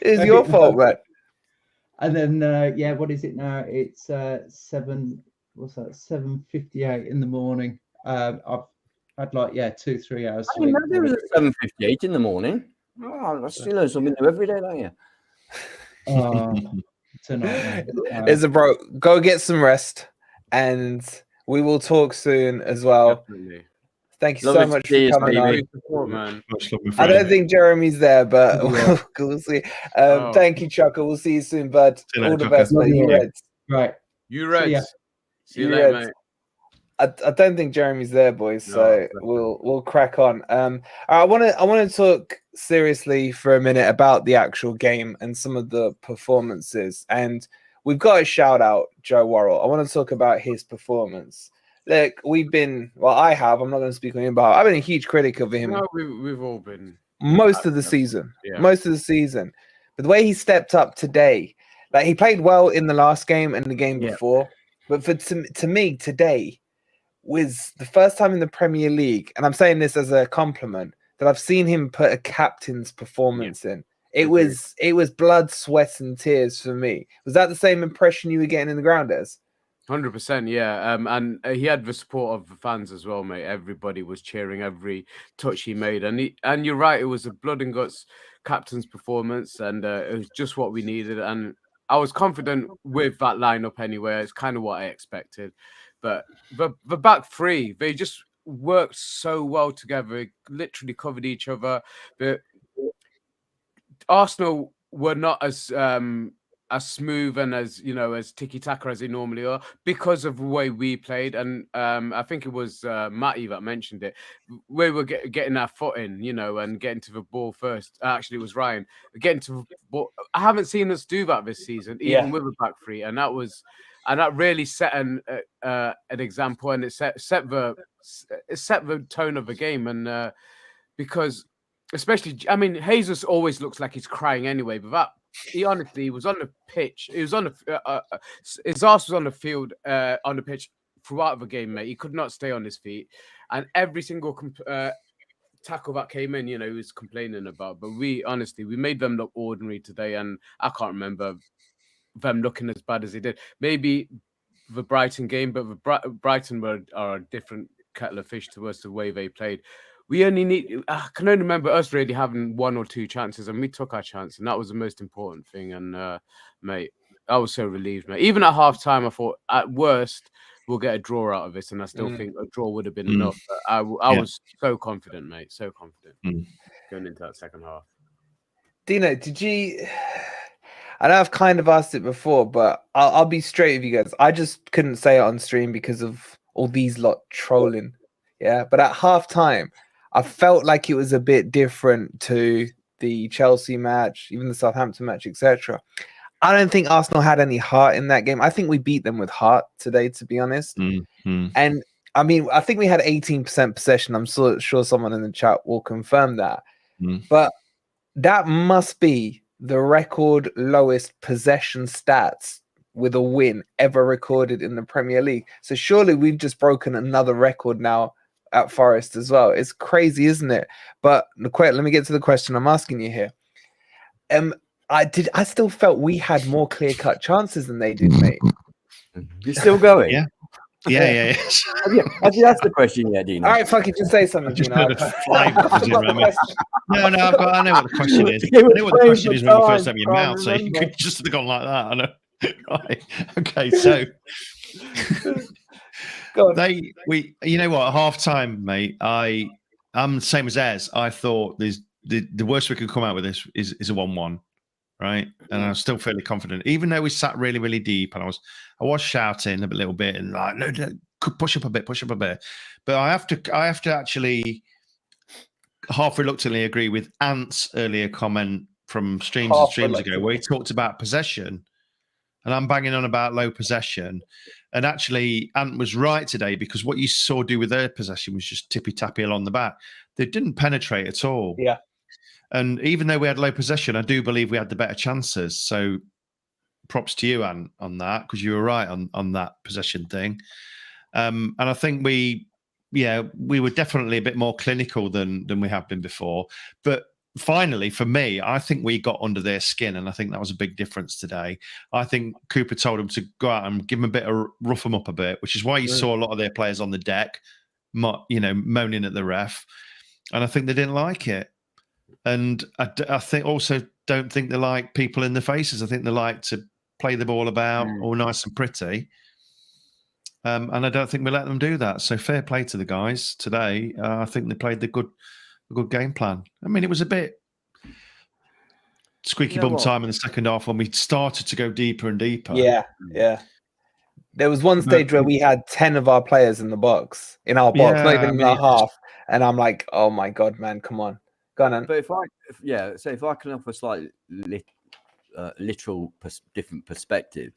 It was your fault, right? And then, what is it now? It's 7:58 in the morning. I've had 2-3 hours sleep. I didn't know it was 7:58 in the morning. Oh, I still learn something new every day, don't you? Tonight. It's a bro. Go get some rest, and we will talk soon as well. Definitely. Thank you so much for coming on. I don't think Jeremy's there, but we'll see. Thank you, Chucker. We'll see you soon, bud. All the best, mate. You Reds. Right. You Reds. See you later, mate. I don't think Jeremy's there, boys. So we'll crack on. I want to talk seriously for a minute about the actual game and some of the performances. And we've got to shout out Joe Worrell. I want to talk about his performance. Look, I have. I'm not going to speak on him, but I've been a huge critic of him. No, we've all been most of the season. Yeah. Most of the season. But the way he stepped up today, he played well in the last game and the game before. But to me, today was the first time in the Premier League, and I'm saying this as a compliment, that I've seen him put a captain's performance in. It was blood, sweat, and tears for me. Was that the same impression you were getting in the ground as? 100%, yeah. And he had the support of the fans as well, mate. Everybody was cheering every touch he made. And you're right, it was a blood and guts captain's performance, and it was just what we needed. And I was confident with that lineup anyway. It's kind of what I expected. But the back three, they just worked so well together. Literally covered each other. But Arsenal were not as smooth and as tiki-taka as they normally are because of the way we played. And I think it was Matty that mentioned it. We were getting our foot in, and getting to the ball first. Actually, it was Ryan. Getting to the ball. I haven't seen us do that this season, even with a back three. And that really set an example, and it set the tone of the game. And because especially, I mean, Jesus always looks like he's crying anyway, but he honestly was on the pitch. He was on the his ass was on the field, on the pitch throughout the game, mate. He could not stay on his feet, and every single tackle that came in, he was complaining about. But we made them look ordinary today, and I can't remember them looking as bad as they did. Maybe the Brighton game, but the Brighton are a different kettle of fish to us, the way they played. We I can only remember us really having 1 or 2 chances, and we took our chance, and that was the most important thing. And mate, I was so relieved, mate. Even at half time, I thought at worst we'll get a draw out of this, and I still think a draw would have been enough. But I was so confident, mate, so confident going into that second half. Dino, did you? I know I've kind of asked it before, but I'll be straight with you guys. I just couldn't say it on stream because of all these lot trolling. Yeah, but at half time, I felt like it was a bit different to the Chelsea match, even the Southampton match, etc. I don't think Arsenal had any heart in that game. I think we beat them with heart today, to be honest. And I mean, I think we had 18% possession. I'm sure someone in the chat will confirm that. But that must be the record lowest possession stats with a win ever recorded in the Premier League. So surely we've just broken another record now at Forest as well. It's crazy, isn't it? But let me get to the question I'm asking you here. I still felt we had more clear-cut chances than they did, mate. You're still going? Yeah. Have you asked the question yet, Dino? All right, fucking just say something, Dino. No, I know what the question is. I know what the question is when you first open your mouth, so you could just have gone like that. I know. Right. Okay, so you know what? At half time, mate, I'm the same as Ez. I thought the worst we could come out with this is a 1-1. Right, and I was still fairly confident, even though we sat really, really deep, and I was shouting a little bit and like, no, could push up a bit. But I have to actually half reluctantly agree with Ant's earlier comment from streams ago, where he talked about possession, and I'm banging on about low possession. And actually, Ant was right today, because what you saw do with their possession was just tippy tappy along the back. They didn't penetrate at all. Yeah. And even though we had low possession, I do believe we had the better chances. So props to you, Ant, on that, because you were right on that possession thing. And I think we were definitely a bit more clinical than we have been before. But finally, for me, I think we got under their skin, and I think that was a big difference today. I think Cooper told them to go out and give them a bit of rough them up a bit, which is why you saw a lot of their players on the deck, moaning at the ref. And I think they didn't like it. And I think also don't think they like people in the faces. I think they like to play the ball about all nice and pretty. And I don't think we let them do that. So fair play to the guys today. I think they played a good game plan. I mean, it was a bit squeaky bum time in the second half when we started to go deeper and deeper. Yeah. There was one stage where we had 10 of our players in the box, not even in our half. And I'm like, oh my God, man, come on. Go on, But if I can offer a slightly literal different perspective,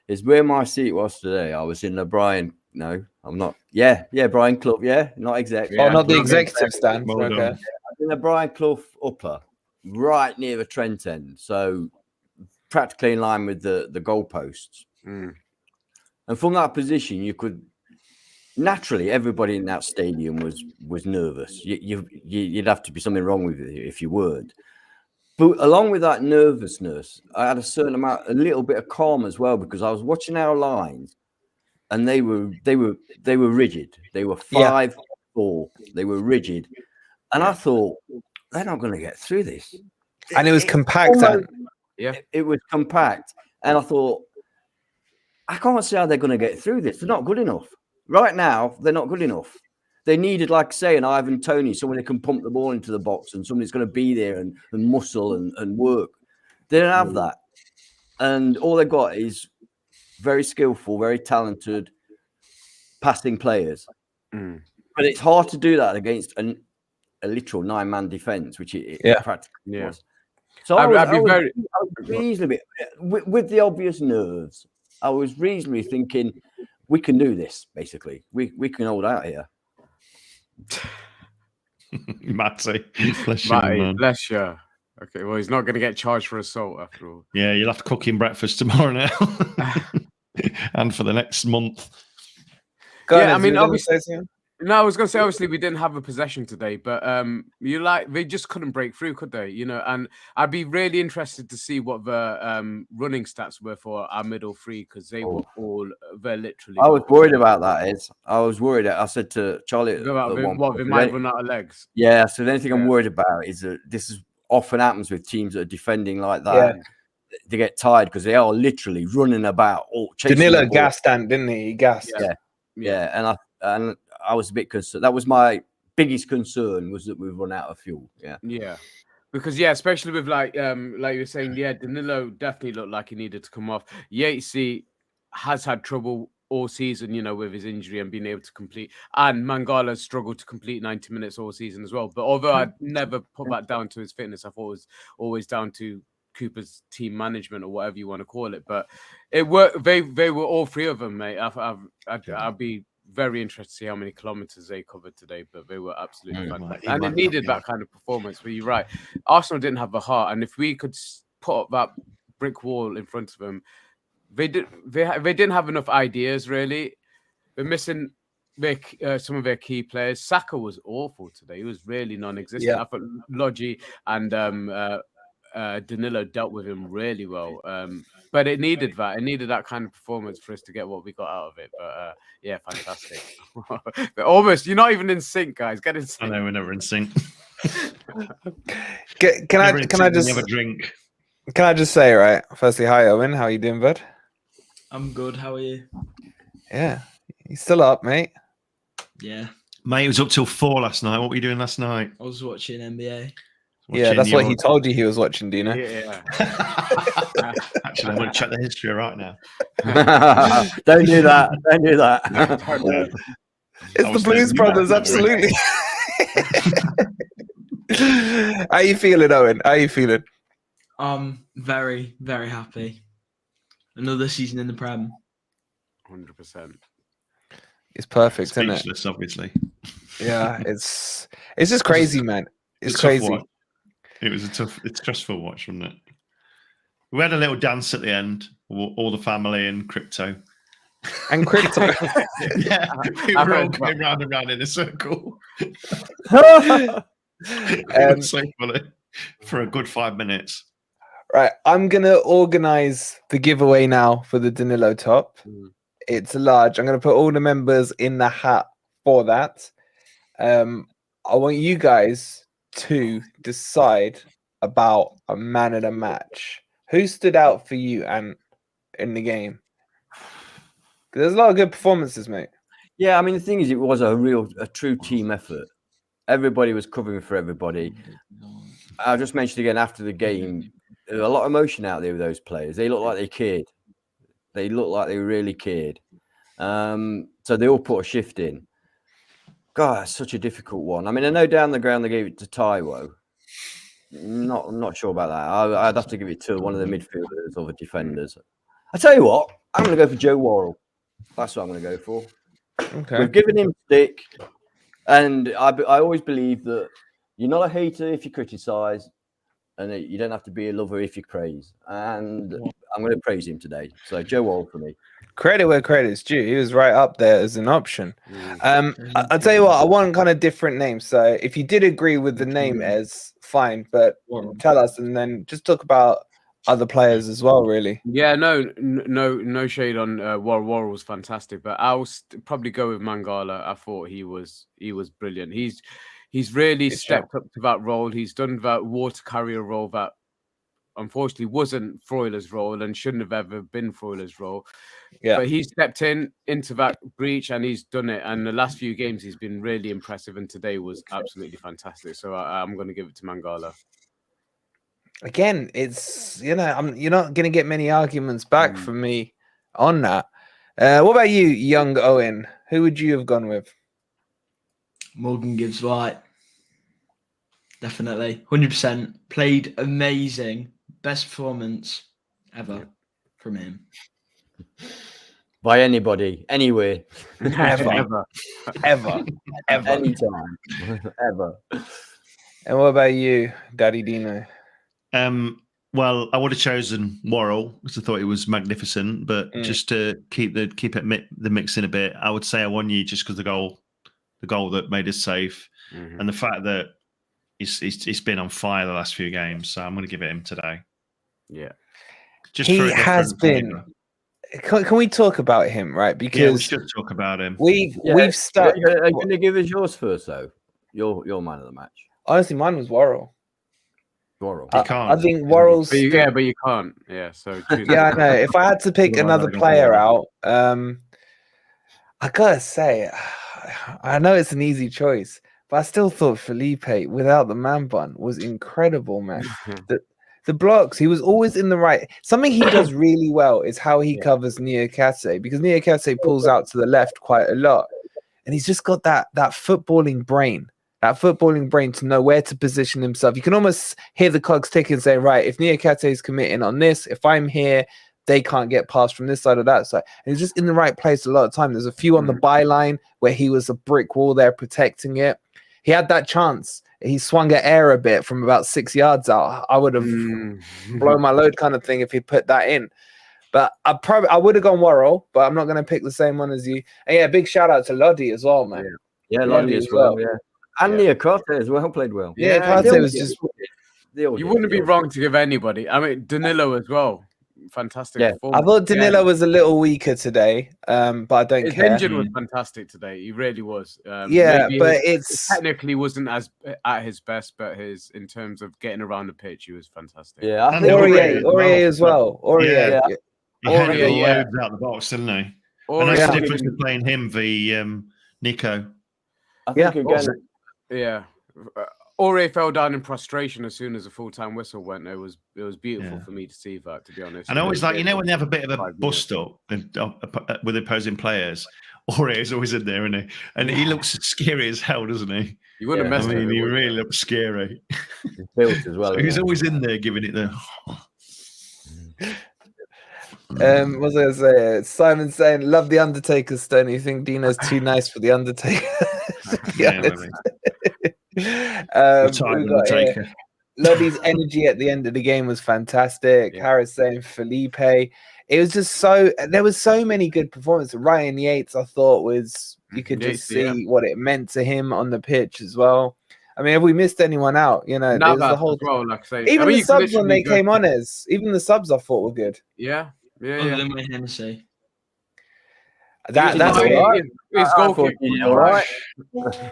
is where my seat was today. I was in the Brian. No, I'm not. Brian Clough. Not exec. Oh, not the executive stand. Okay. I was in the Brian Clough upper, right near the Trent end, so practically in line with the goalposts. And from that position, you could. Naturally, everybody in that stadium was nervous. You'd have to be something wrong with you if you weren't. But along with that nervousness, I had a little bit of calm as well, because I was watching our lines, and they were rigid. They were 5-4. They were rigid, and I thought they're not going to get through this. And it was compact. It was compact, and I thought, I can't see how they're going to get through this. They're not good enough. Right now, they're not good enough. They needed, like say, an Ivan Toney, someone who can pump the ball into the box, and somebody's going to be there and muscle and work. They don't have that. And all they've got is very skillful, very talented passing players. But it's hard to do that against a literal 9-man defence, which it practically was. So I was reasonably, with the obvious nerves, I was reasonably thinking, we can do this, basically. We can hold out here. Matty, bless you, Matty, man. bless you. Okay, well, he's not going to get charged for assault after all. Yeah, you'll have to cook him breakfast tomorrow now, and for the next month. Gunners, Yeah, I mean, you were gonna obviously. say something? No, I was going to say, obviously, we didn't have a possession today, but they just couldn't break through, could they? And I'd be really interested to see what the running stats were for our middle three, because they were all they're literally. I was worried about that. I was worried. I said to Charlie, About at one what point, they might run out of legs. yeah. So the only thing I'm Yeah. worried about is that this is often happens with teams that are defending like that. Yeah. They get tired because they are literally running about, chasing Danilo the ball. gassed, didn't he? He gassed. Yeah. And I was a bit concerned. That was my biggest concern, was that we've run out of fuel. Yeah, because especially with like you were saying, Danilo definitely looked like he needed to come off. Yatesy has had trouble all season, with his injury and being able to complete, and Mangala struggled to complete 90 minutes all season as well. But although I'd never put that down to his fitness, I thought it was always down to Cooper's team management or whatever you want to call it. But it worked. They were all three of them, mate. I'd be very interested to see how many kilometers they covered today, but they were absolutely fantastic. And it needed that kind of performance. But you're right, Arsenal didn't have the heart, and if we could put up that brick wall in front of them, they didn't have enough ideas. Really, they're missing some of their key players. Saka was awful today; he was really non-existent. Yeah. I thought Lodgy and Danilo dealt with him really well. But it needed that. It needed that kind of performance for us to get what we got out of it. But fantastic. Almost, you're not even in sync, guys. Get in sync. I know we're never in sync. Can I just never drink? Can I just say, right? Firstly, hi Owen. How you doing, bud? I'm good. How are you? Yeah, you still up, mate? Yeah. Mate, it was up till 4 last night. What were you doing last night? I was watching NBA. Yeah, that's what he told you he was watching, Dino. Yeah. Actually, I'm going to check the history right now. Don't do that. Don't do that. It's the Blues Brothers, absolutely. How you feeling, Owen? How you feeling? Very, very happy. Another season in the Prem. 100%. It's perfect, isn't it? Speechless, obviously. Yeah, it's just crazy, man. It's a tough crazy. watch. It was it's stressful watch, wasn't it? We had a little dance at the end, all the family and crypto. And crypto. Yeah, we were all going round and round in a circle. Um, It was so funny for a good 5 minutes. Right, I'm gonna organize the giveaway now for the Danilo top. It's large. I'm gonna put all the members in the hat for that. I want you guys to decide about a man of the match. Who stood out for you and in the game? 'Cause there's a lot of good performances, mate. Yeah, I mean, the thing is, it was a true team effort. Everybody was covering for everybody. I'll just mention again after the game, there was a lot of emotion out there with those players. They looked like they cared. They looked like they really cared. So they all put a shift in. God, that's such a difficult one. I mean, I know down the ground they gave it to Taiwo. I'm not sure about that. I'd have to give it to one of the midfielders or the defenders. I tell you what, I'm going to go for Joe Worrell. That's what I'm going to go for. Okay. We've given him stick, and I always believe that you're not a hater if you criticise, and you don't have to be a lover if you praise. And I'm going to praise him today. So Joe Worrell for me. Credit where credit's due. He was right up there as an option. I'll tell you what, I want kind of different names. So if you did agree with the name, Ez, fine, but tell us, and then just talk about other players as well, really. Yeah, no shade on Worrell was fantastic, but I'll probably go with Mangala. I thought he was brilliant. He's really stepped up to that role. He's done that water carrier role that unfortunately wasn't Freuler's role and shouldn't have ever been Freuler's role. Yeah. But he stepped into that breach and he's done it. And the last few games he's been really impressive, and today was absolutely fantastic. So I'm going to give it to Mangala. Again, it's you're not going to get many arguments back from me on that. What about you, young Owen? Who would you have gone with? Morgan Gibbs White. Definitely. 100%. Played amazing. Best performance ever from him. by anybody, anywhere, Ever. Ever. anytime, ever. And what about you, Daddy Dino? Well, I would have chosen Worrell because I thought he was magnificent, but just to keep the mix in a bit, I would say I won you just because the goal that made us safe, and the fact that he's been on fire the last few games. So I'm going to give it him today. Yeah, just He for a has been. flavour. Can we talk about him, right? Because Yeah, we should talk about him. We've stuck. Are you going to give us yours first, though? Your man of the match. Honestly, mine was Worrell. Worrell. You can't. I think Worrell's. but you can't. Yeah, so choose Yeah, I know. If I had to pick another player out, I gotta say, I know it's an easy choice, but I still thought Felipe, without the man bun, was incredible, man. The blocks, he was always in the right. Something he does really well is how he covers Niakate, because Niakate pulls out to the left quite a lot, and he's just got that footballing brain. That footballing brain to know where to position himself. You can almost hear the cogs ticking, saying, right, if Niakate is committing on this, if I'm here, they can't get past from this side or that side. And he's just in the right place a lot of time. There's a few on the byline where he was a brick wall there protecting it. He had that chance. He swung at air a bit from about 6 yards out. I would have blown my load kind of thing if he put that in. But I would have gone Worrell, but I'm not going to pick the same one as you. And yeah, big shout out to Lodi as well, man. Yeah, Lodi as well. Yeah. And Niakate as well played well. Yeah, Niakate was just. You wouldn't be wrong to give anybody. I mean, Danilo as well. Fantastic. I thought Danilo was a little weaker today, but I don't care. His engine was fantastic today. He really was. But it's technically wasn't as at his best, but in terms of getting around the pitch, he was fantastic. Yeah, Aurier as well. Aurier. He had loads out the box, didn't he? And that's the difference with playing him v Nico. I think again, Aurier fell down in prostration as soon as the full-time whistle went. It was beautiful for me to see that, to be honest. And I always when they have a bit of a bust up with opposing players, Aurier is always in there, isn't he? And he looks scary as hell, doesn't he? You wouldn't mess with him. He really looks scary. He's built as well. So he's always in there giving it the. What was I gonna say? Simon saying, "Love the Undertaker, Stone. You think Dino's too nice for the Undertaker?" Lobby's energy at the end of the game was fantastic. Harris saying Felipe. It was just there was so many good performances. Ryan Yates, I thought, was you could just see what it meant to him on the pitch as well. I mean, have we missed anyone out? You know, there's the whole even the subs when they came on even the subs I thought were good. Yeah. Other than my Hennessy. That's his goal kick. All right.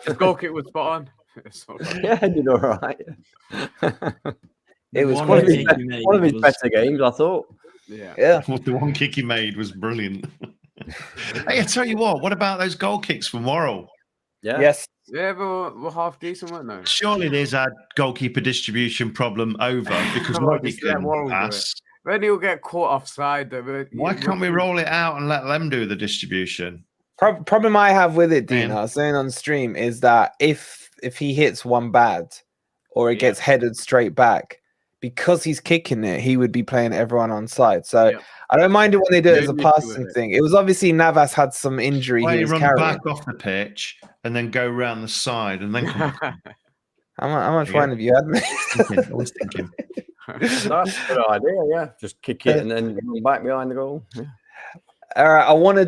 His goal kick was spot on. Yeah, he did all right. It was one of his better games, I thought. Yeah. The one kick he made was brilliant. Hey, I tell you what about those goal kicks from Worrell? Yeah. Yes. Yeah, but we're half decent, weren't they? Surely there's a goalkeeper distribution problem over because nobody can pass. Then he'll get caught offside. Why can't we roll it out and let them do the distribution? Problem I have with it, Dean, I was saying on stream, is that if he hits one bad or it gets headed straight back, because he's kicking it, he would be playing everyone on side. So I don't mind it when they do it as a passing thing. It was obviously Navas had some injury. Why he was run carrying. Back off the pitch and then go around the side and then come back. How much wine have you had? I was thinking. That's a good idea. Yeah, just kick it and then run back behind the goal. Yeah. All right, I want to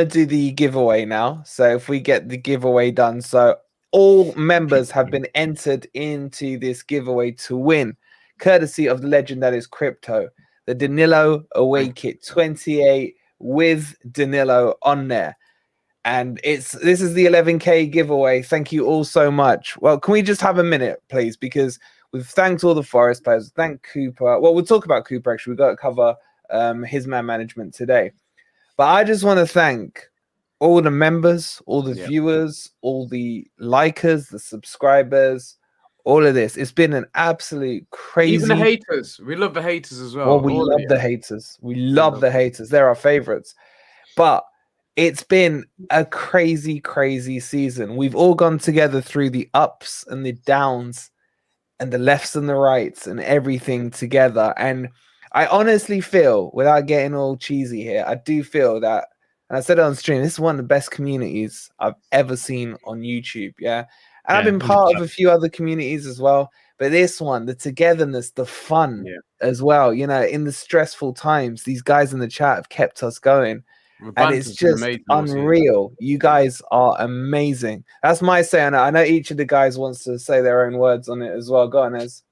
do the giveaway now. So if we get the giveaway done, so all members have been entered into this giveaway to win, courtesy of the legend that is Crypto, the Danilo away kit 28 with Danilo on there. And this is the 11K giveaway. Thank you all so much. Well, can we just have a minute, please? Because we've thanked all the Forest players. Thank Cooper. Well, we'll talk about Cooper, actually. We've got to cover his man management today. But I just want to thank all the members, all the viewers, all the likers, the subscribers, all of this. It's been an absolute crazy... Even the haters. We love the haters as well. Well, we love the haters. We love the haters. They're our favorites. But it's been a crazy, crazy season. We've all gone together through the ups and the downs and the lefts and the rights and everything together. And I honestly feel, without getting all cheesy here, I do feel that And I said it on stream. This is one of the best communities I've ever seen on YouTube. Yeah. And I've been part of a few other communities as well. But this one, the togetherness, the fun as well, you know, in the stressful times, these guys in the chat have kept us going. And it's just unreal. You guys are amazing. That's my say on it. I know each of the guys wants to say their own words on it as well. Go on, Ez.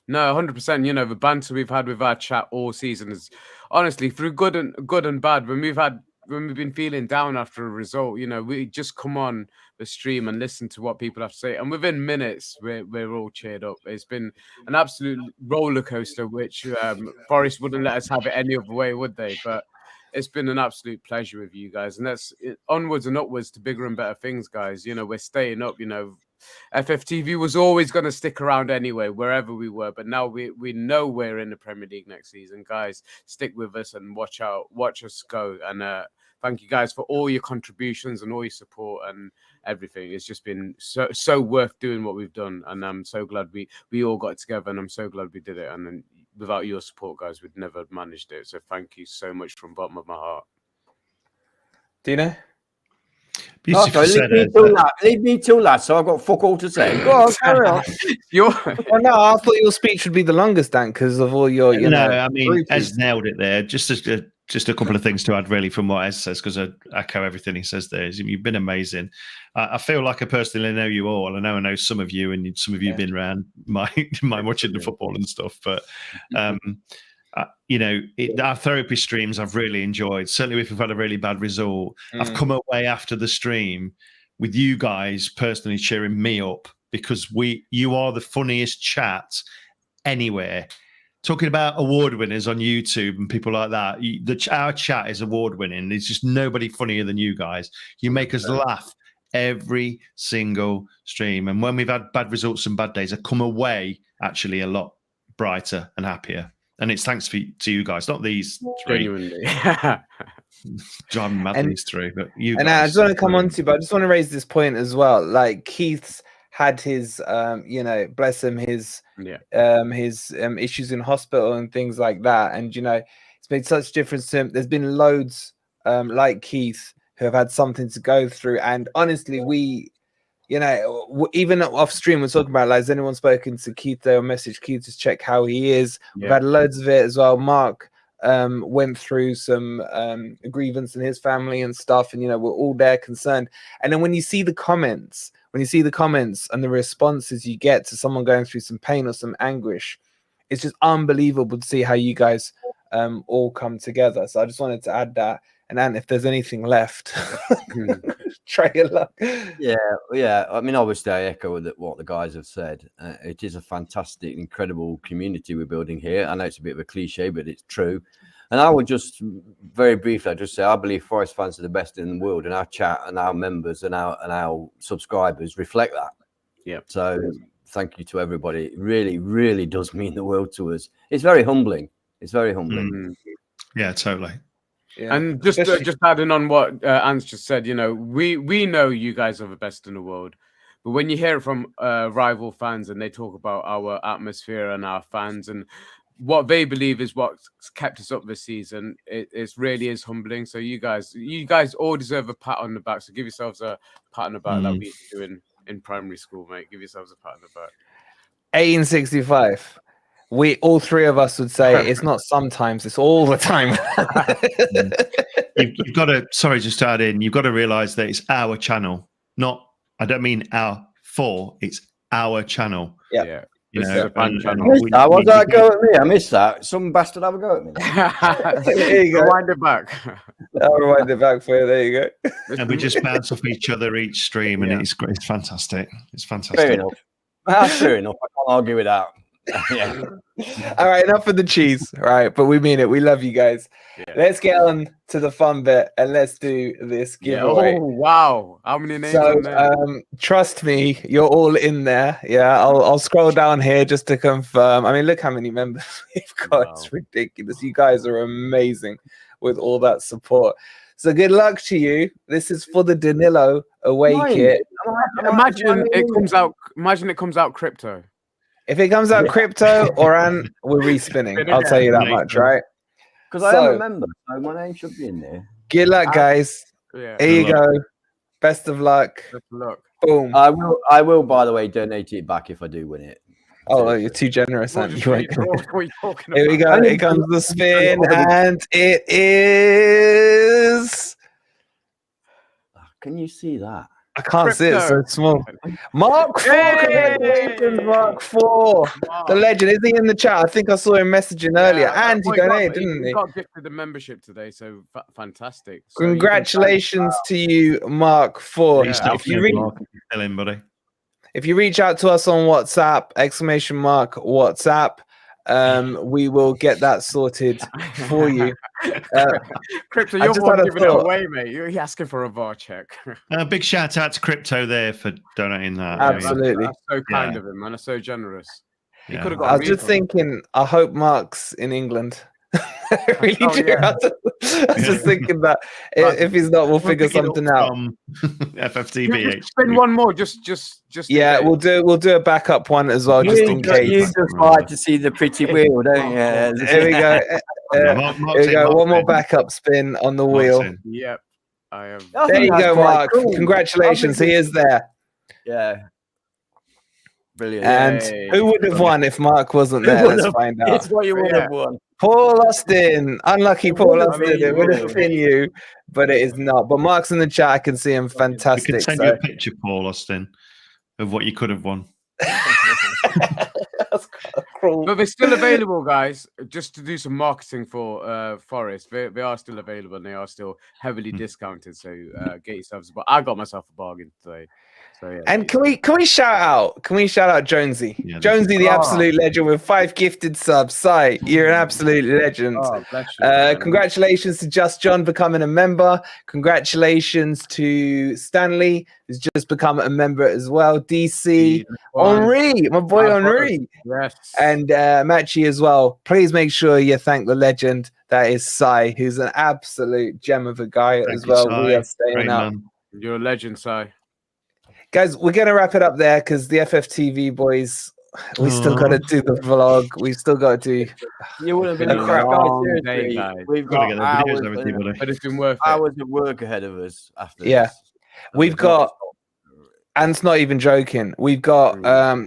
No, 100%. You know, the banter we've had with our chat all season is honestly through good and bad. When we've been feeling down after a result, you know, we just come on the stream and listen to what people have to say, and within minutes we're all cheered up. It's been an absolute roller coaster, which Forest wouldn't let us have it any other way, would they? But it's been an absolute pleasure with you guys, and that's onwards and upwards to bigger and better things, guys. You know, we're staying up. You know, FFTV was always going to stick around anyway, wherever we were. But now we know we're in the Premier League next season, guys. Stick with us and watch us go. And thank you guys for all your contributions and all your support and everything. It's just been so worth doing what we've done, and I'm so glad we all got together, and I'm so glad we did it. And then without your support, guys, we'd never have managed it. So thank you so much from the bottom of my heart. Dino? Leave me till that, so I've got fuck all to say. Go on, carry on. Well, no, I thought your speech would be the longest, Dan, because of all your, you know. I mean, Ez nailed it there. Just a couple of things to add, really, from what Ez says, because I echo everything he says there. You've been amazing. I feel like I personally know you all. I know some of you, and some of you have been around my watching the football and stuff. But you know, our therapy streams I've really enjoyed. Certainly, if we've had a really bad result, I've come away after the stream with you guys personally cheering me up, because you are the funniest chat anywhere. Talking about award winners on YouTube and people like that, our chat is award winning. There's just nobody funnier than you guys. You make us laugh every single stream, and when we've had bad results and bad days, I come away actually a lot brighter and happier. And it's thanks to you guys, not these three. Genuinely. Driving mad these three, but you guys. And I just want to come on to, but I just want to raise this point as well. Like Keith's had his, you know, bless him, his issues in hospital and things like that. And, you know, it's made such difference to him. There's been loads like Keith who have had something to go through. And honestly, you know, even off stream, we're talking about, like, has anyone spoken to Keith there or message Keith to check how he is? We've had loads of it as well. Mark went through some grievance in his family and stuff, and, you know, we're all there concerned. And then when you see the comments, and the responses you get to someone going through some pain or some anguish, it's just unbelievable to see how you guys all come together. So I just wanted to add that. And then if there's anything left, try your luck. Yeah. I mean, obviously, I echo what the guys have said. It is a fantastic, incredible community we're building here. I know it's a bit of a cliche, but it's true. And I would just very briefly, say I believe Forest fans are the best in the world, and our chat and our members and our subscribers reflect that. Yeah. So thank you to everybody. It really, really does mean the world to us. It's very humbling. Yeah, totally. Yeah. And just adding on what Anne's just said, you know, we know you guys are the best in the world, but when you hear it from rival fans and they talk about our atmosphere and our fans and what they believe is what's kept us up this season, it really is humbling. So you guys all deserve a pat on the back. So give yourselves a pat on the back like we used to do in primary school, mate. Give yourselves a pat on the back. 1865. We all three of us would say it's not sometimes, it's all the time. You've got to, sorry, just to add in, you've got to realize that it's our channel, I don't mean it's our channel. Yeah. You know, was that go at me? I missed that. Some bastard have a go at me. There you go. Rewind it back. I'll rewind it back for you. There you go. And we just bounce off each other each stream, and it's great. It's fantastic. It's fantastic. Fair enough. That's fair enough. I can't argue with that. Yeah. All right, enough of the cheese. All right, but we mean it. We love you guys. Yeah. Let's get on to the fun bit and let's do this giveaway. Oh wow, how many names? So trust me, you're all in there. Yeah, I'll scroll down here just to confirm. I mean, look how many members we've got. Wow. It's ridiculous. You guys are amazing with all that support. So good luck to you. This is for the Danilo away kit. Imagine it comes out crypto. If it comes out crypto or we're respinning. I'll tell you that much, right? Because I am a member, so my name should be in there. Good luck, guys. Yeah. Here you go. Best of luck. Good luck. Boom. I will, by the way, donate it back if I do win it. Oh, you're too generous, We'll aren't just you? read what are you talking Here we go. about? Here comes the spin, and it is. Can you see that? I can't see it, so Crypto. small. Mark 4, congratulations, Mark 4. The legend. Is he in the chat? I think I saw him messaging earlier. And he donated, didn't He he? got gifted the membership today, so fantastic. So Congratulations to you, Mark 4. Yeah. If you reach, Tell him, buddy. if you reach out to us on WhatsApp, !WhatsApp, we will get that sorted for you. Crypto, I you're just one had a giving it thought. away, mate. You're asking for a VAR check. Big shout out to Crypto there for donating that. Absolutely. That's so kind Yeah. of him, man. That's so generous. He Yeah. could have got. I was just thinking, I hope Mark's in England. I really do. yeah. I was just thinking that if he's not, we'll figure something out. From FFTB. Spin one more, just. Yeah, we'll do a backup one as well, just in case. You just like to see the pretty wheel, don't you? Here we go. Here we go. One more backup spin on the wheel. Yep, I have. There you go, Mark. Congratulations. He is there. Yeah. Brilliant. And who would have won if Mark wasn't there? Let's find out. It's what you would have won. Paul Austin. Unlucky Paul Austin. It would have been you, but it is not. But Mark's in the chat. I can see him. We Fantastic. can send you a picture, Paul Austin, of what you could have won. That's cruel. But they're still available, guys. Just to do some marketing for Forest, they are still available and they are still heavily discounted. So get yourselves. But I got myself a bargain today. So yeah. And can we shout out Jonesy? Yeah, Jonesy, the absolute legend, with 5 gifted subs. Si, you're an absolute legend. Oh, bless you, man. Congratulations to Just John becoming a member. Congratulations to Stanley, who's just become a member as well. DC, Henri, my boy Henri. Yes. And Machi as well. Please make sure you thank the legend that is Si, who's an absolute gem of a guy as well. We are staying up. You're a legend, Si. Guys, we're going to wrap it up there because the FFTV boys, we still got to do the vlog. We still got to do. You wouldn't believe a crap. We've Gotta got get the videos hours, and everything, buddy. But it's been worth it. hours of work ahead of us after Yeah. this. We've got, and it's not even joking, we've got,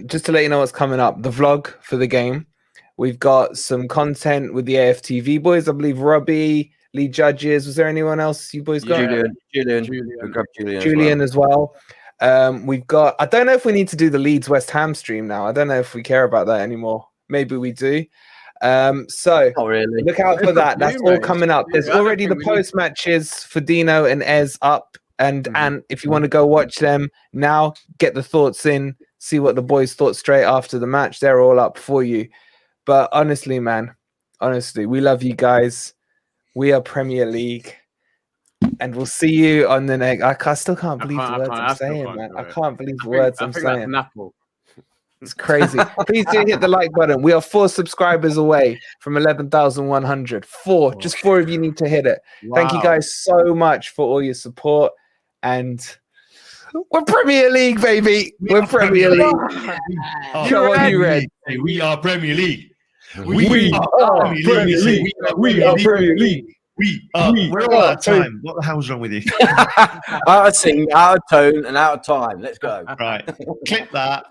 just to let you know what's coming up, the vlog for the game. We've got some content with the AFTV boys. I believe Robbie, Lee Judges. Was there anyone else you boys got? Julian. We got Julian as well. We've got, I don't know if we need to do the Leeds West Ham stream now. I don't know if we care about that anymore. Maybe we do. So Not really. look out for that. That's all coming up. There's already the post matches for Dino and Ez up. And if you want to go watch them now, get the thoughts in, see what the boys thought straight after the match. They're all up for you. But honestly, man, we love you guys. We are Premier League. And we'll see you on the next. I still can't believe the words I'm saying, man. I can't believe the words I'm saying. It's crazy. Please do hit the like button. We are 4 subscribers away from 11,100. 4. Just 4 of you need to hit it. Wow. Thank you guys so much for all your support. And we're Premier League, baby. We're Premier League. Come on, you Red. We are Premier League. We are Premier League. We are Premier League. We're all out of time. What the hell's wrong with you? Out of sync, out of tone, and out of time. Let's go. Right. Clip that.